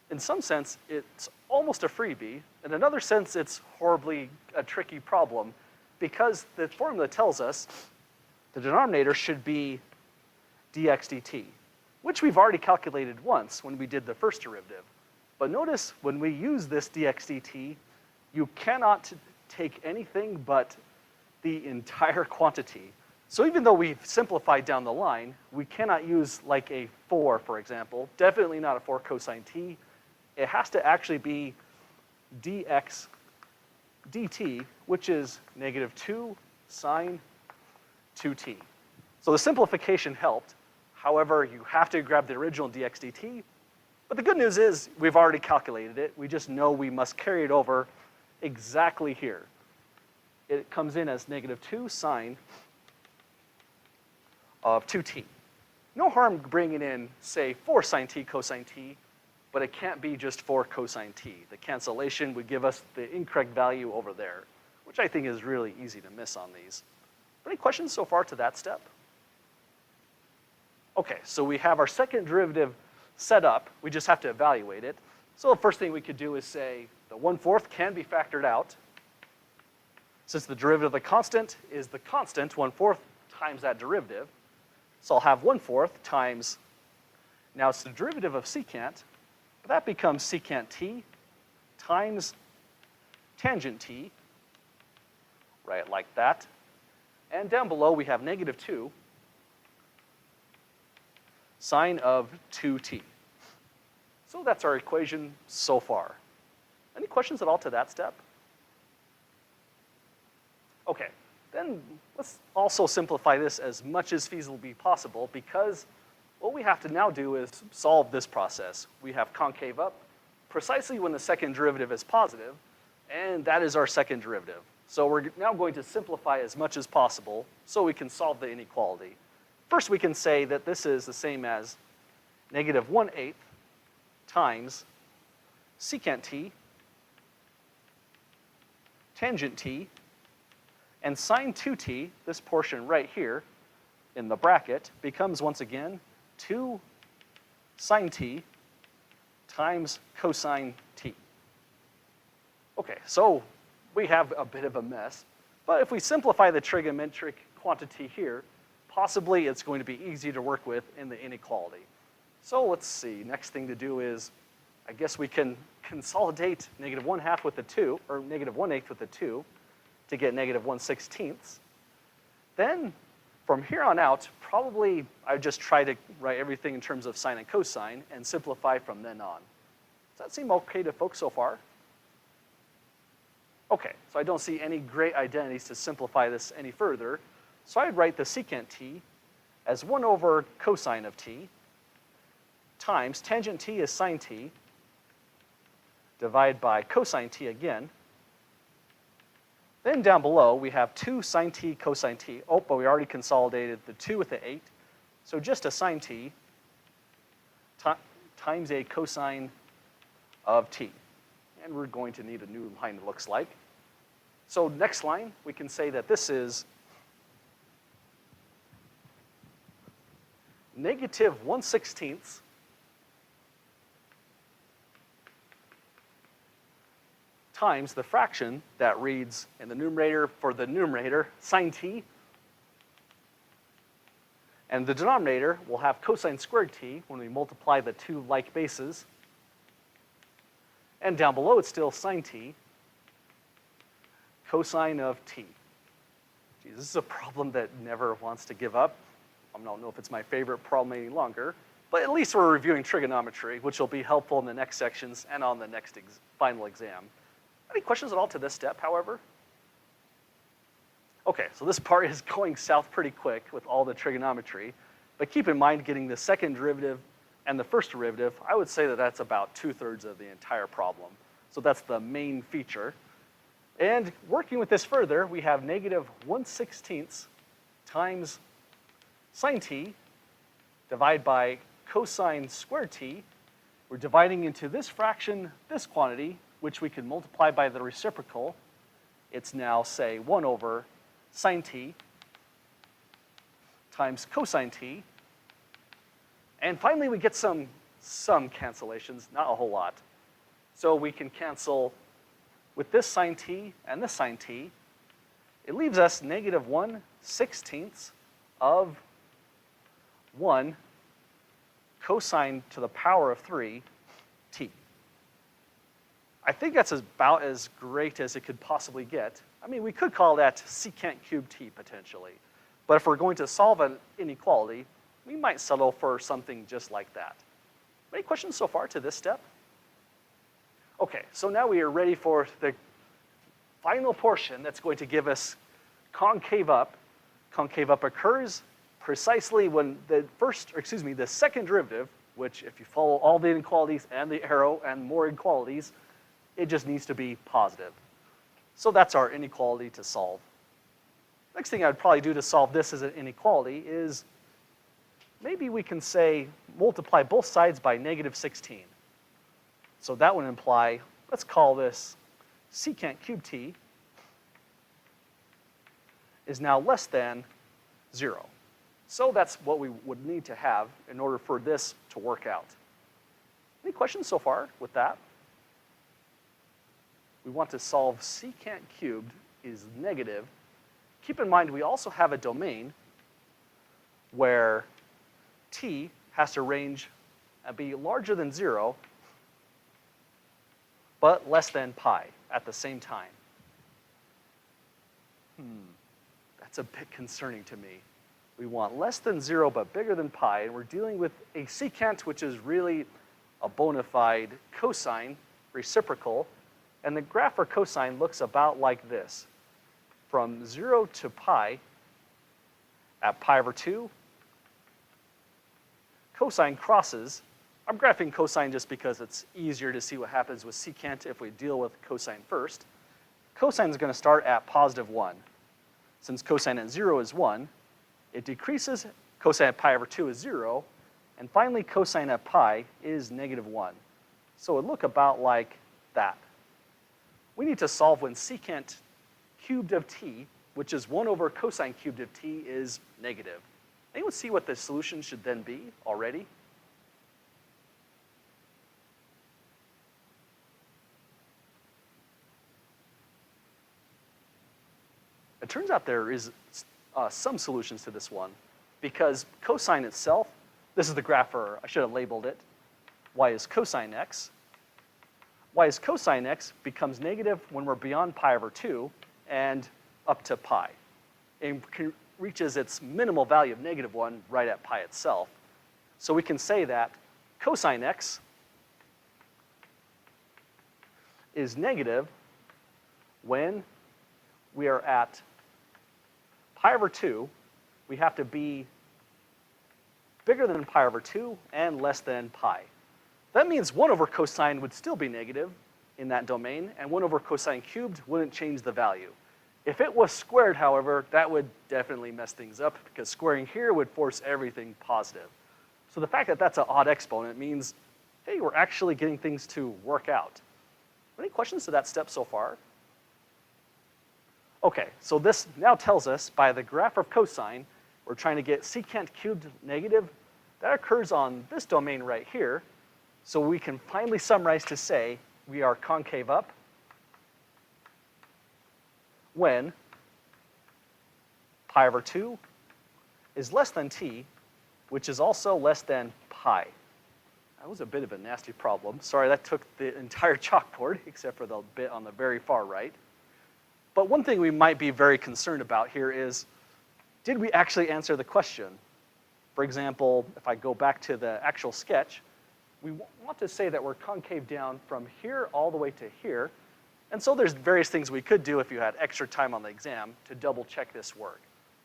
In some sense, it's almost a freebie. In another sense, it's horribly a tricky problem because the formula tells us the denominator should be dx dt, which we've already calculated once when we did the first derivative. But notice when we use this dx dt, you cannot take anything but the entire quantity. So even though we've simplified down the line, we cannot use like a 4, for example. Definitely not a 4 cosine t. It has to actually be dx dt, which is -2 sine 2t. So the simplification helped. However, you have to grab the original dx dt. But the good news is we've already calculated it. We just know we must carry it over exactly here. It comes in as -2 sine of 2t. No harm bringing in, say, 4 sine t cosine t, but it can't be just for cosine t. The cancellation would give us the incorrect value over there, which I think is really easy to miss on these. Any questions so far to that step? Okay, so we have our second derivative set up. We just have to evaluate it. So the first thing we could do is say the 1/4 can be factored out. Since the derivative of the constant is the constant, 1/4 times that derivative. So I'll have 1/4 times, now it's the derivative of secant, but that becomes secant t times tangent t, right, like that. And down below we have -2 sine of 2t. So that's our equation so far. Any questions at all to that step? Okay, then let's also simplify this as much as feasibly possible, because what we have to now do is solve this process. We have concave up precisely when the second derivative is positive, and that is our second derivative. So we're now going to simplify as much as possible so we can solve the inequality. First, we can say that this is the same as -1/8 times secant t, tangent t, and sine 2t, this portion right here in the bracket, becomes once again 2 sine t times cosine t. Okay, so we have a bit of a mess, but if we simplify the trigonometric quantity here, possibly it's going to be easy to work with in the inequality. So let's see, next thing to do is, I guess we can consolidate -1/2 with the 2, or -1/8 with the 2, to get -1/16. Then, from here on out, probably I would just try to write everything in terms of sine and cosine and simplify from then on. Does that seem okay to folks so far? Okay, so I don't see any great identities to simplify this any further. So I'd write the secant t as 1/cosine of t times tangent t is sine t, divide by cosine t again. Then down below, we have 2 sine t cosine t. Oh, but we already consolidated the 2 with the 8. So just a sine t times a cosine of t. And we're going to need a new line, it looks like. So next line, we can say that this is -1/16 times the fraction that reads in the numerator, for the numerator, sine t. And the denominator will have cosine squared t when we multiply the two like bases. And down below, it's still sine t, cosine of t. Geez, this is a problem that never wants to give up. I don't know if it's my favorite problem any longer, but at least we're reviewing trigonometry, which will be helpful in the next sections and on the next final exam. Any questions at all to this step, however? Okay, so this part is going south pretty quick with all the trigonometry, but keep in mind getting the second derivative and the first derivative, I would say that that's about 2/3 of the entire problem. So that's the main feature. And working with this further, we have -1/16 times sine t divided by cosine squared t. We're dividing into this fraction, this quantity, which we can multiply by the reciprocal. It's now, say, 1/sine t times cosine t. And finally, we get some cancellations, not a whole lot. So we can cancel with this sine t and this sine t. It leaves us -1/16 of 1 cosine to the power of 3 t. I think that's about as great as it could possibly get. I mean, we could call that secant cubed t potentially. But if we're going to solve an inequality, we might settle for something just like that. Any questions so far to this step? Okay, so now we are ready for the final portion that's going to give us concave up. Concave up occurs precisely when the second derivative, which if you follow all the inequalities and the arrow and more inequalities, it just needs to be positive. So that's our inequality to solve. Next thing I'd probably do to solve this as an inequality is maybe we can say multiply both sides by -16. So that would imply, let's call this secant cubed t is now less than 0. So that's what we would need to have in order for this to work out. Any questions so far with that? We want to solve secant cubed is negative. Keep in mind we also have a domain where t has to range and be larger than 0 but less than pi at the same time. That's a bit concerning to me. We want less than 0 but bigger than pi, and we're dealing with a secant, which is really a bona fide cosine reciprocal, and the graph for cosine looks about like this. From 0 to pi, at pi over 2, cosine crosses. I'm graphing cosine just because it's easier to see what happens with secant if we deal with cosine first. Cosine is going to start at positive 1. Since cosine at 0 is 1, it decreases, cosine at pi over 2 is 0, and finally cosine at pi is negative 1. So it would look about like that. We need to solve when secant cubed of t, which is 1 over cosine cubed of t, is negative. Anyone see what the solution should then be already? It turns out there is some solutions to this one, because cosine itself, this is the graph for, I should have labeled it, y is cosine x. Y is cosine x becomes negative when we're beyond pi over 2 and up to pi. It reaches its minimal value of negative 1 right at pi itself. So we can say that cosine x is negative when we are at pi over 2. We have to be bigger than pi over 2 and less than pi. That means 1 over cosine would still be negative in that domain, and 1 over cosine cubed wouldn't change the value. If it was squared, however, that would definitely mess things up, because squaring here would force everything positive. So the fact that that's an odd exponent means, hey, we're actually getting things to work out. Any questions to that step so far? Okay, so this now tells us by the graph of cosine, we're trying to get secant cubed negative. That occurs on this domain right here. So we can finally summarize to say we are concave up when pi over 2 is less than t, which is also less than pi. That was a bit of a nasty problem. Sorry, that took the entire chalkboard, except for the bit on the very far right. But one thing we might be very concerned about here is, did we actually answer the question? For example, if I go back to the actual sketch, we want to say that we're concave down from here all the way to here. And so there's various things we could do if you had extra time on the exam to double check this work.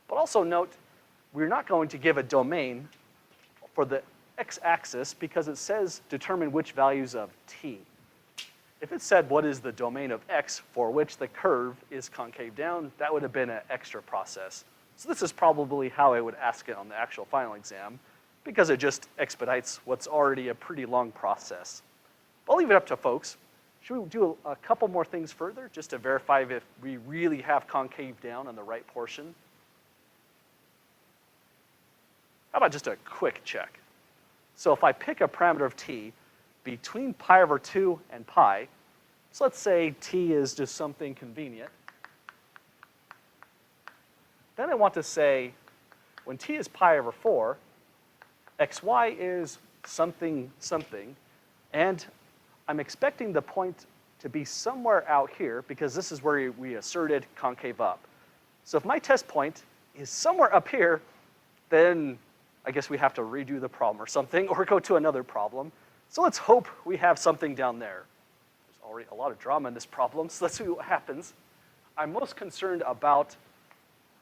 But also note, we're not going to give a domain for the x-axis because it says determine which values of t. If it said what is the domain of x for which the curve is concave down, that would have been an extra process. So this is probably how I would ask it on the actual final exam, because it just expedites what's already a pretty long process. I'll leave it up to folks. Should we do a couple more things further just to verify if we really have concave down on the right portion? How about just a quick check? So if I pick a parameter of t between pi over 2 and pi, so let's say t is just something convenient. Then I want to say when t is pi over 4, xy is something, something, and I'm expecting the point to be somewhere out here because this is where we asserted concave up. So if my test point is somewhere up here, then I guess we have to redo the problem or something, or go to another problem. So let's hope we have something down there. There's already a lot of drama in this problem, so let's see what happens. I'm most concerned about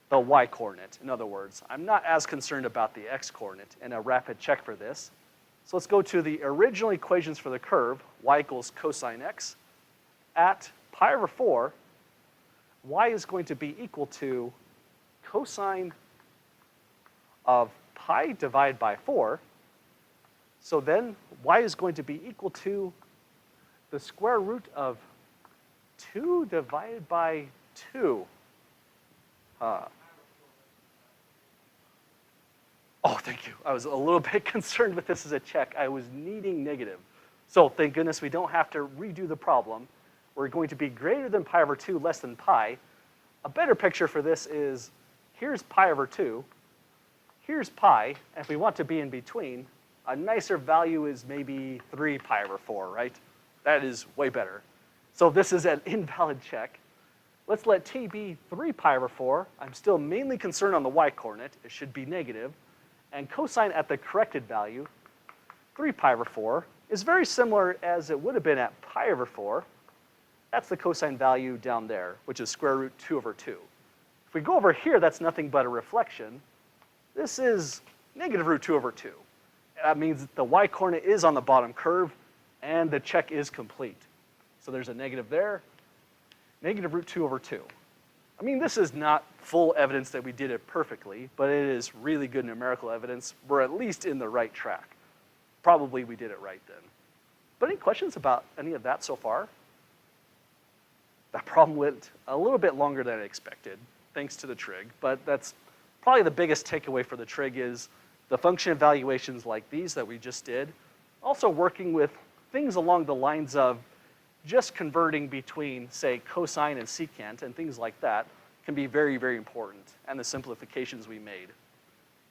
the y-coordinate. In other words, I'm not as concerned about the x-coordinate, and a rapid check for this. So let's go to the original equations for the curve, y equals cosine x. At pi over 4, y is going to be equal to cosine of pi divided by 4. So then y is going to be equal to the square root of 2 divided by 2. Oh, thank you. I was a little bit concerned with this as a check. I was needing negative. So thank goodness we don't have to redo the problem. We're going to be greater than pi over 2, less than pi. A better picture for this is, here's pi over 2, here's pi, and if we want to be in between, a nicer value is maybe 3 pi over 4, right? That is way better. So this is an invalid check. Let's let t be 3 pi over 4. I'm still mainly concerned on the y-coordinate. It should be negative. And cosine at the corrected value, 3 pi over 4, is very similar as it would have been at pi over 4. That's the cosine value down there, which is square root 2 over 2. If we go over here, that's nothing but a reflection. This is negative root 2 over 2. That means that the y-coordinate is on the bottom curve, and the check is complete. So there's a negative there, negative root 2 over 2. I mean, this is not full evidence that we did it perfectly, but it is really good numerical evidence. We're at least in the right track. Probably we did it right then. But any questions about any of that so far? That problem went a little bit longer than I expected, thanks to the trig, but that's probably the biggest takeaway for the trig is the function evaluations like these that we just did, also working with things along the lines of just converting between, say, cosine and secant and things like that can be very, very important, and the simplifications we made.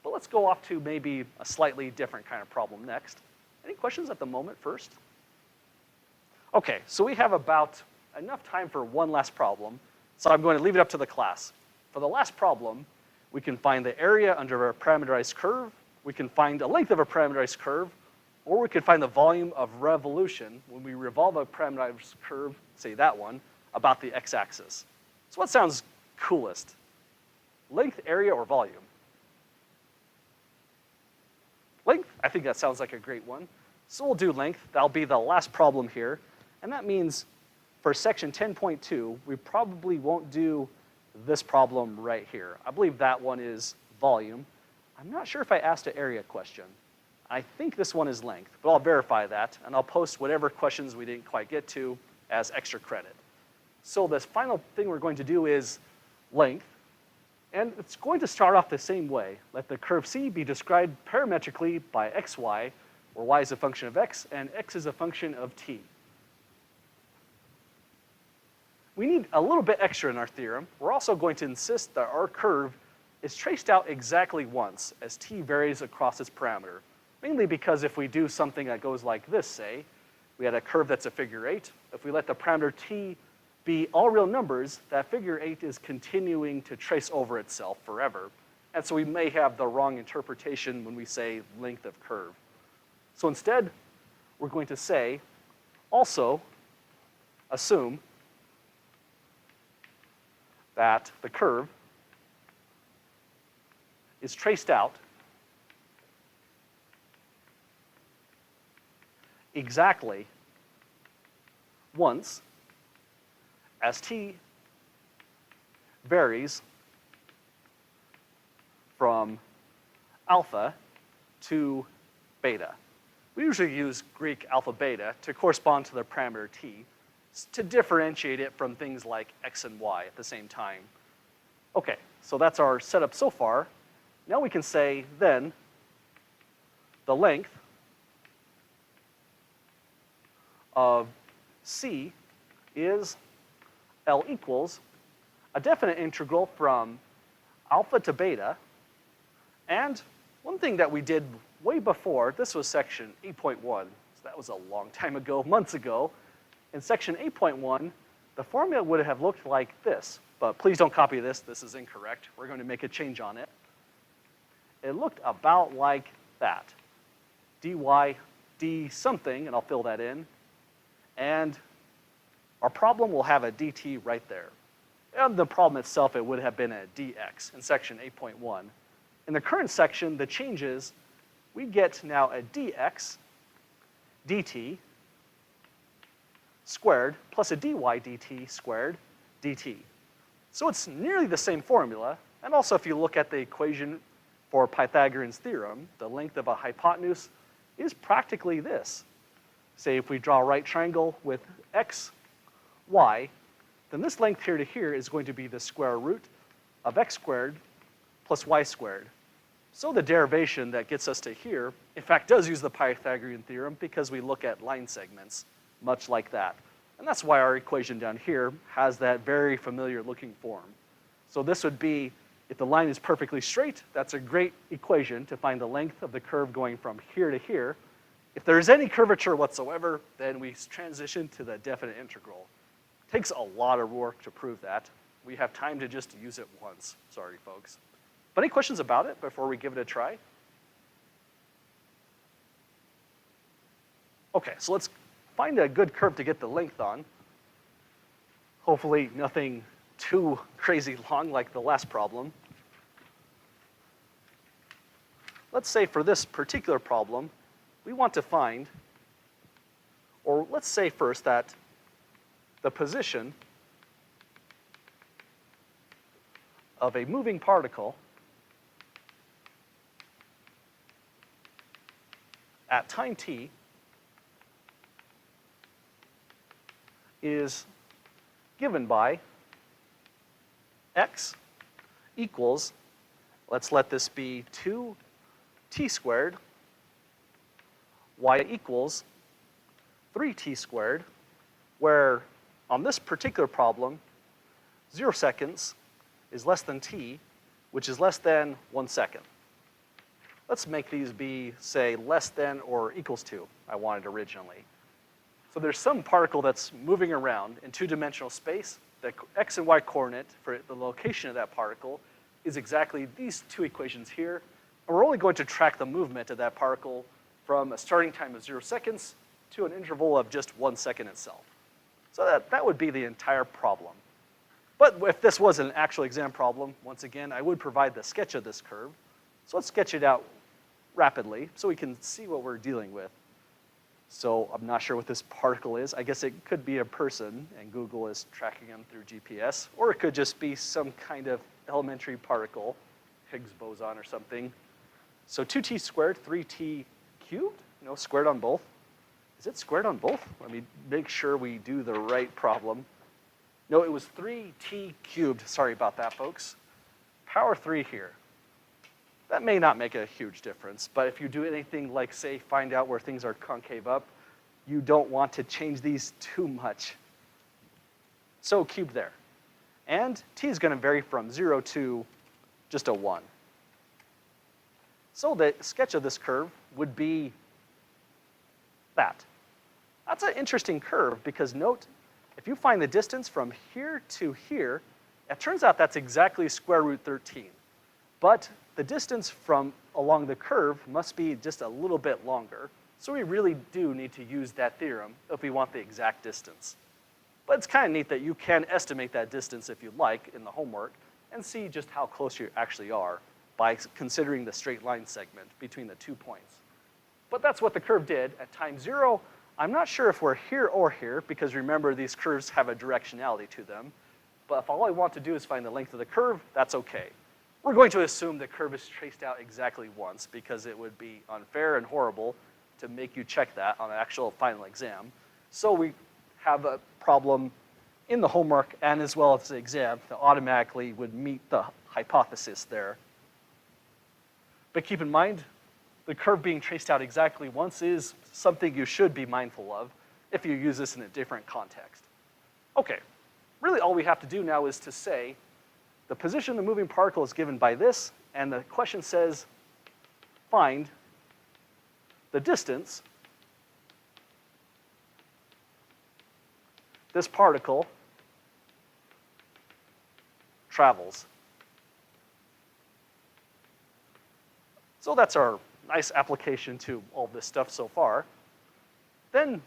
But let's go off to maybe a slightly different kind of problem next. Any questions at the moment first? Okay, so we have about enough time for one last problem, so I'm going to leave it up to the class. For the last problem, we can find the area under a parameterized curve, we can find a length of a parameterized curve, or we could find the volume of revolution when we revolve a parameterized curve, say that one, about the x-axis. So what sounds coolest? Length, area, or volume? Length, I think that sounds like a great one. So we'll do length. That'll be the last problem here. And that means for section 10.2, we probably won't do this problem right here. I believe that one is volume. I'm not sure if I asked an area question. I think this one is length, but I'll verify that, and I'll post whatever questions we didn't quite get to as extra credit. So this final thing we're going to do is length, and it's going to start off the same way. Let the curve C be described parametrically by xy, where y is a function of x, and x is a function of t. We need a little bit extra in our theorem. We're also going to insist that our curve is traced out exactly once as t varies across its parameter. Mainly because if we do something that goes like this, say, we had a curve that's a figure 8. If we let the parameter t be all real numbers, that figure 8 is continuing to trace over itself forever. And so we may have the wrong interpretation when we say length of curve. So instead, we're going to say, also assume that the curve is traced out exactly once as t varies from alpha to beta. We usually use Greek alpha beta to correspond to the parameter t to differentiate it from things like x and y at the same time. Okay, so that's our setup so far. Now we can say then the length of C is L equals a definite integral from alpha to beta. And one thing that we did way before, this was section 8.1, so that was a long time ago, months ago. In section 8.1, the formula would have looked like this, but please don't copy this is incorrect. We're going to make a change on it. It looked about like that. dy d something, and I'll fill that in. And our problem will have a dt right there. And the problem itself, it would have been a dx in section 8.1. In the current section, the changes, we get now a dx dt squared plus a dy dt squared dt. So it's nearly the same formula. And also, if you look at the equation for Pythagorean's theorem, the length of a hypotenuse is practically this. say if we draw a right triangle with x, y, then this length here to here is going to be the square root of x squared plus y squared. So the derivation that gets us to here, in fact, does use the Pythagorean theorem because we look at line segments, much like that. And that's why our equation down here has that very familiar looking form. So this would be, if the line is perfectly straight, that's a great equation to find the length of the curve going from here to here. If there's any curvature whatsoever, then we transition to the definite integral. It takes a lot of work to prove that. We have time to just use it once. Sorry, folks. But any questions about it before we give it a try? Okay, so let's find a good curve to get the length on. Hopefully nothing too crazy long like the last problem. Let's say for this particular problem, we want to find, or let's say first that the position of a moving particle at time t is given by x equals, let's let this be 2t squared, y equals 3t squared, where on this particular problem, 0 seconds is less than t, which is less than 1 second. Let's make these be, say, less than or equals to, I wanted originally. So there's some particle that's moving around in two-dimensional space. The x and y coordinate for the location of that particle is exactly these two equations here. And we're only going to track the movement of that particle from a starting time of 0 seconds to an interval of just 1 second itself. So that would be the entire problem. But if this was an actual exam problem, once again, I would provide the sketch of this curve. So let's sketch it out rapidly so we can see what we're dealing with. So I'm not sure what this particle is. I guess it could be a person, and Google is tracking them through GPS. Or it could just be some kind of elementary particle, Higgs boson or something. So 2t squared, 3t cubed? No, squared on both. Is it squared on both? Let me make sure we do the right problem. No, it was 3t cubed. Sorry about that, folks. Power 3 here. That may not make a huge difference, but if you do anything like, say, find out where things are concave up, you don't want to change these too much. So cubed there. And t is going to vary from 0 to just a 1. So the sketch of this curve would be that. That's an interesting curve because note, if you find the distance from here to here, it turns out that's exactly square root 13. But the distance from along the curve must be just a little bit longer. So we really do need to use that theorem if we want the exact distance. But it's kind of neat that you can estimate that distance if you like in the homework and see just how close you actually are by considering the straight line segment between the 2 points. But that's what the curve did at time 0. I'm not sure if we're here or here because remember these curves have a directionality to them. But if all I want to do is find the length of the curve, that's okay. We're going to assume the curve is traced out exactly once because it would be unfair and horrible to make you check that on an actual final exam. So we have a problem in the homework and as well as the exam that automatically would meet the hypothesis there. But keep in mind, the curve being traced out exactly once is something you should be mindful of if you use this in a different context. Okay, really all we have to do now is to say the position of the moving particle is given by this, and the question says, find the distance this particle travels. So that's our nice application to all this stuff so far. Then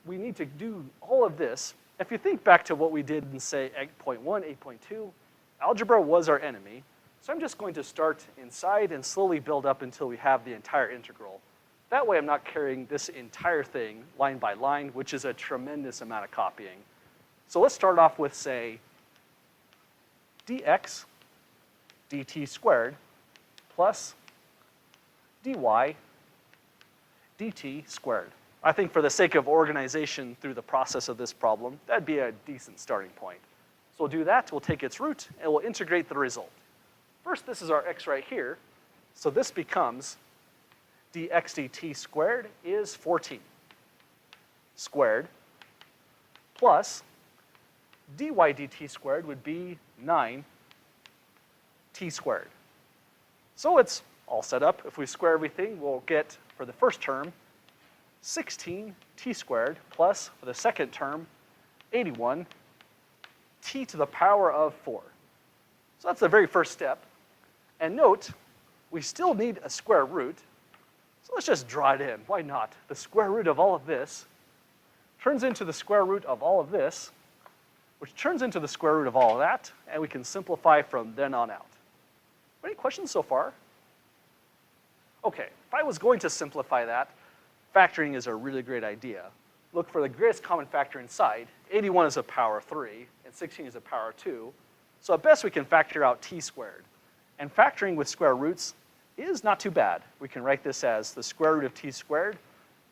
we need to do all of this. If you think back to what we did in, say, 8.1, 8.2, algebra was our enemy. So I'm just going to start inside and slowly build up until we have the entire integral. That way I'm not carrying this entire thing line by line, which is a tremendous amount of copying. So let's start off with, say, dx dt squared plus dy dt squared. I think for the sake of organization through the process of this problem, that'd be a decent starting point. So we'll do that, we'll take its root, and we'll integrate the result. First, this is our x right here, so this becomes dx dt squared is 4t squared plus dy dt squared would be 9t squared. So it's all set up. If we square everything, we'll get, for the first term, 16t squared plus, for the second term, 81 t to the power of 4. So that's the very first step. And note, we still need a square root. So let's just draw it in. Why not? The square root of all of this turns into the square root of all of this, which turns into the square root of all of that, and we can simplify from then on out. Any questions so far? Okay, if I was going to simplify that, factoring is a really great idea. Look for the greatest common factor inside. 81 is a power 3, and 16 is a power 2. So at best, we can factor out t squared. And factoring with square roots is not too bad. We can write this as the square root of t squared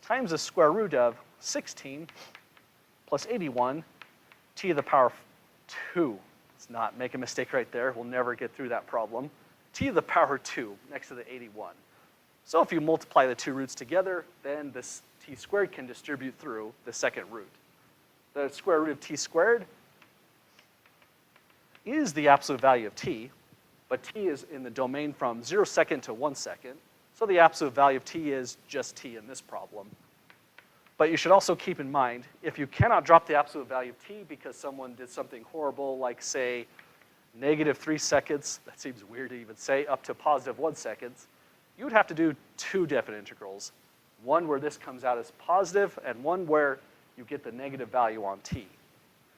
times the square root of 16 plus 81 t to the power 2. Let's not make a mistake right there. We'll never get through that problem. T to the power 2 next to the 81. So if you multiply the two roots together, then this t squared can distribute through the second root. The square root of t squared is the absolute value of t, but t is in the domain from 0 second to 1 second. So the absolute value of t is just t in this problem. But you should also keep in mind, if you cannot drop the absolute value of t because someone did something horrible, like say, -3 seconds, that seems weird to even say, up to +1 seconds, you would have to do two definite integrals. One where this comes out as positive, and one where you get the negative value on t.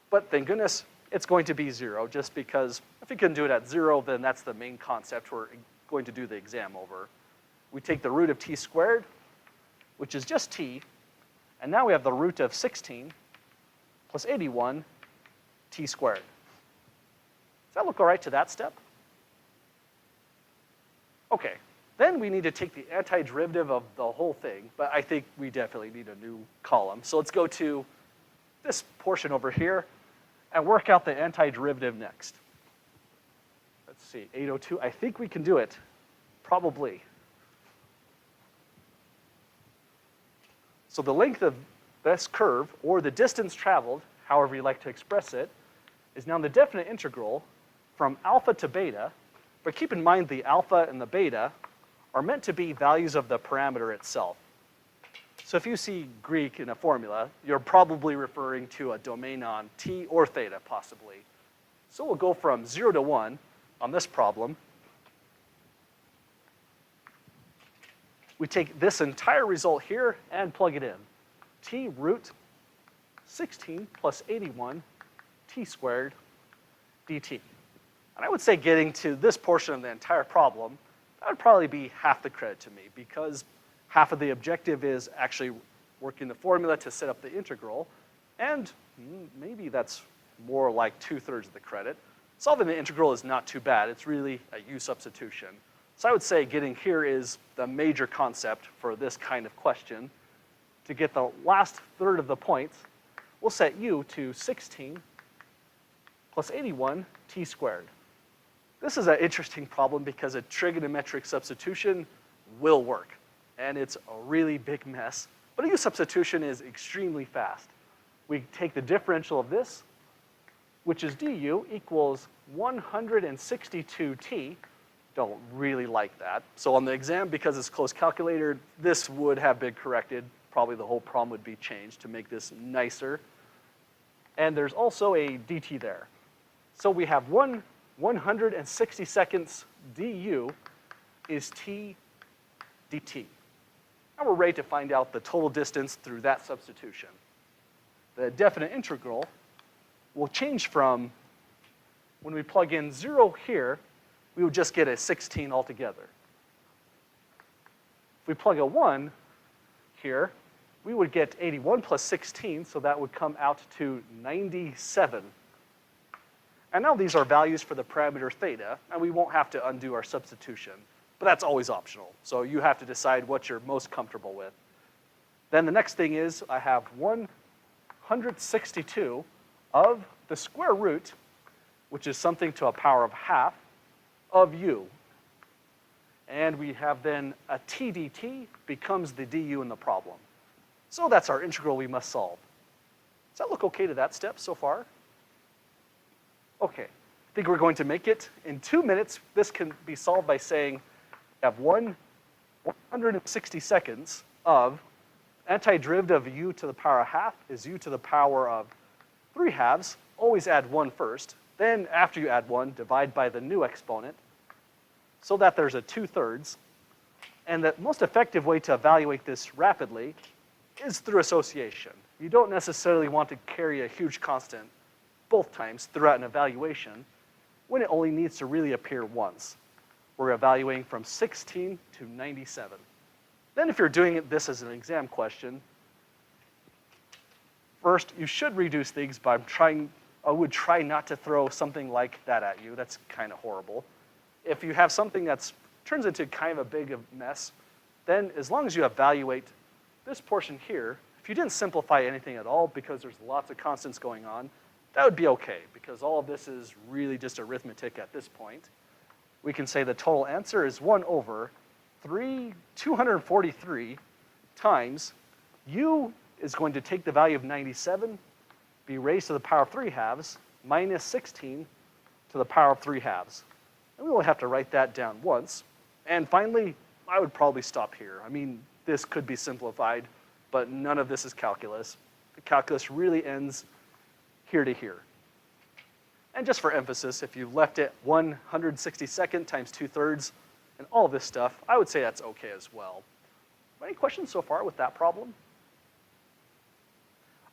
But thank goodness, it's going to be 0, just because if you can do it at 0, then that's the main concept we're going to do the exam over. We take the root of t squared, which is just t, and now we have the root of 16 plus 81 t squared. Does that look all right to that step? Okay, then we need to take the antiderivative of the whole thing, but I think we definitely need a new column. So let's go to this portion over here and work out the antiderivative next. Let's see, 802, I think we can do it, probably. So the length of this curve, or the distance traveled, however you like to express it, is now the definite integral from alpha to beta, but keep in mind the alpha and the beta are meant to be values of the parameter itself. So if you see Greek in a formula, you're probably referring to a domain on t or theta, possibly. So we'll go from 0 to 1 on this problem. We take this entire result here and plug it in. T root 16 plus 81 t squared dt. And I would say getting to this portion of the entire problem, that would probably be half the credit to me, because half of the objective is actually working the formula to set up the integral, and maybe that's more like 2/3 of the credit. Solving the integral is not too bad. It's really a u substitution. So I would say getting here is the major concept for this kind of question. To get the last third of the points, we'll set u to 16 plus 81 t squared. This is an interesting problem because a trigonometric substitution will work, and it's a really big mess. But a u substitution is extremely fast. We take the differential of this, which is du equals 162t. Don't really like that. So on the exam, because it's close calculator, this would have been corrected. Probably the whole problem would be changed to make this nicer. And there's also a dt there. So we have 160 seconds du is t dt. Now we're ready to find out the total distance through that substitution. The definite integral will change from, when we plug in 0 here, we would just get a 16 altogether. If we plug a 1 here, we would get 81 plus 16, so that would come out to 97. And now these are values for the parameter theta, and we won't have to undo our substitution. But that's always optional, so you have to decide what you're most comfortable with. Then the next thing is I have 162 of the square root, which is something to a power of half, of u. And we have then a t dt becomes the du in the problem. So that's our integral we must solve. Does that look okay to that step so far? Okay, I think we're going to make it in 2 minutes. This can be solved by saying we have 160 seconds of antiderivative of u to the power of half is u to the power of 3 halves. Always add 1 first. Then after you add 1, divide by the new exponent so that there's a 2/3. And the most effective way to evaluate this rapidly is through association. You don't necessarily want to carry a huge constant both times throughout an evaluation when it only needs to really appear once. We're evaluating from 16 to 97. Then if you're doing this as an exam question, first you should reduce things by I would try not to throw something like that at you. That's kind of horrible. If you have something that turns into kind of a big mess, then as long as you evaluate this portion here, if you didn't simplify anything at all because there's lots of constants going on, that would be okay because all of this is really just arithmetic at this point. We can say the total answer is 1 over 243 times u is going to take the value of 97, be raised to the power of 3 halves, minus 16 to the power of 3 halves. And we only have to write that down once. And finally, I would probably stop here. I mean, this could be simplified, but none of this is calculus. The calculus really ends here to here. And just for emphasis, if you left it 162nd times 2/3 and all this stuff, I would say that's okay as well. Any questions so far with that problem?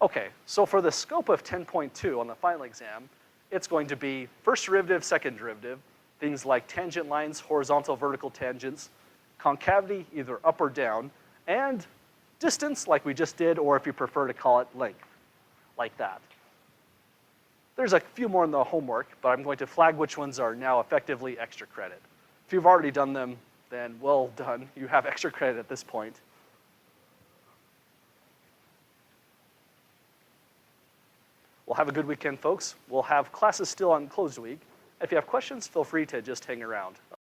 Okay, so for the scope of 10.2 on the final exam, it's going to be first derivative, second derivative, things like tangent lines, horizontal, vertical tangents, concavity, either up or down, and distance, like we just did, or if you prefer to call it length, like that. There's a few more in the homework, but I'm going to flag which ones are now effectively extra credit. If you've already done them, then well done. You have extra credit at this point. Well, have a good weekend, folks. We'll have classes still on closed week. If you have questions, feel free to just hang around.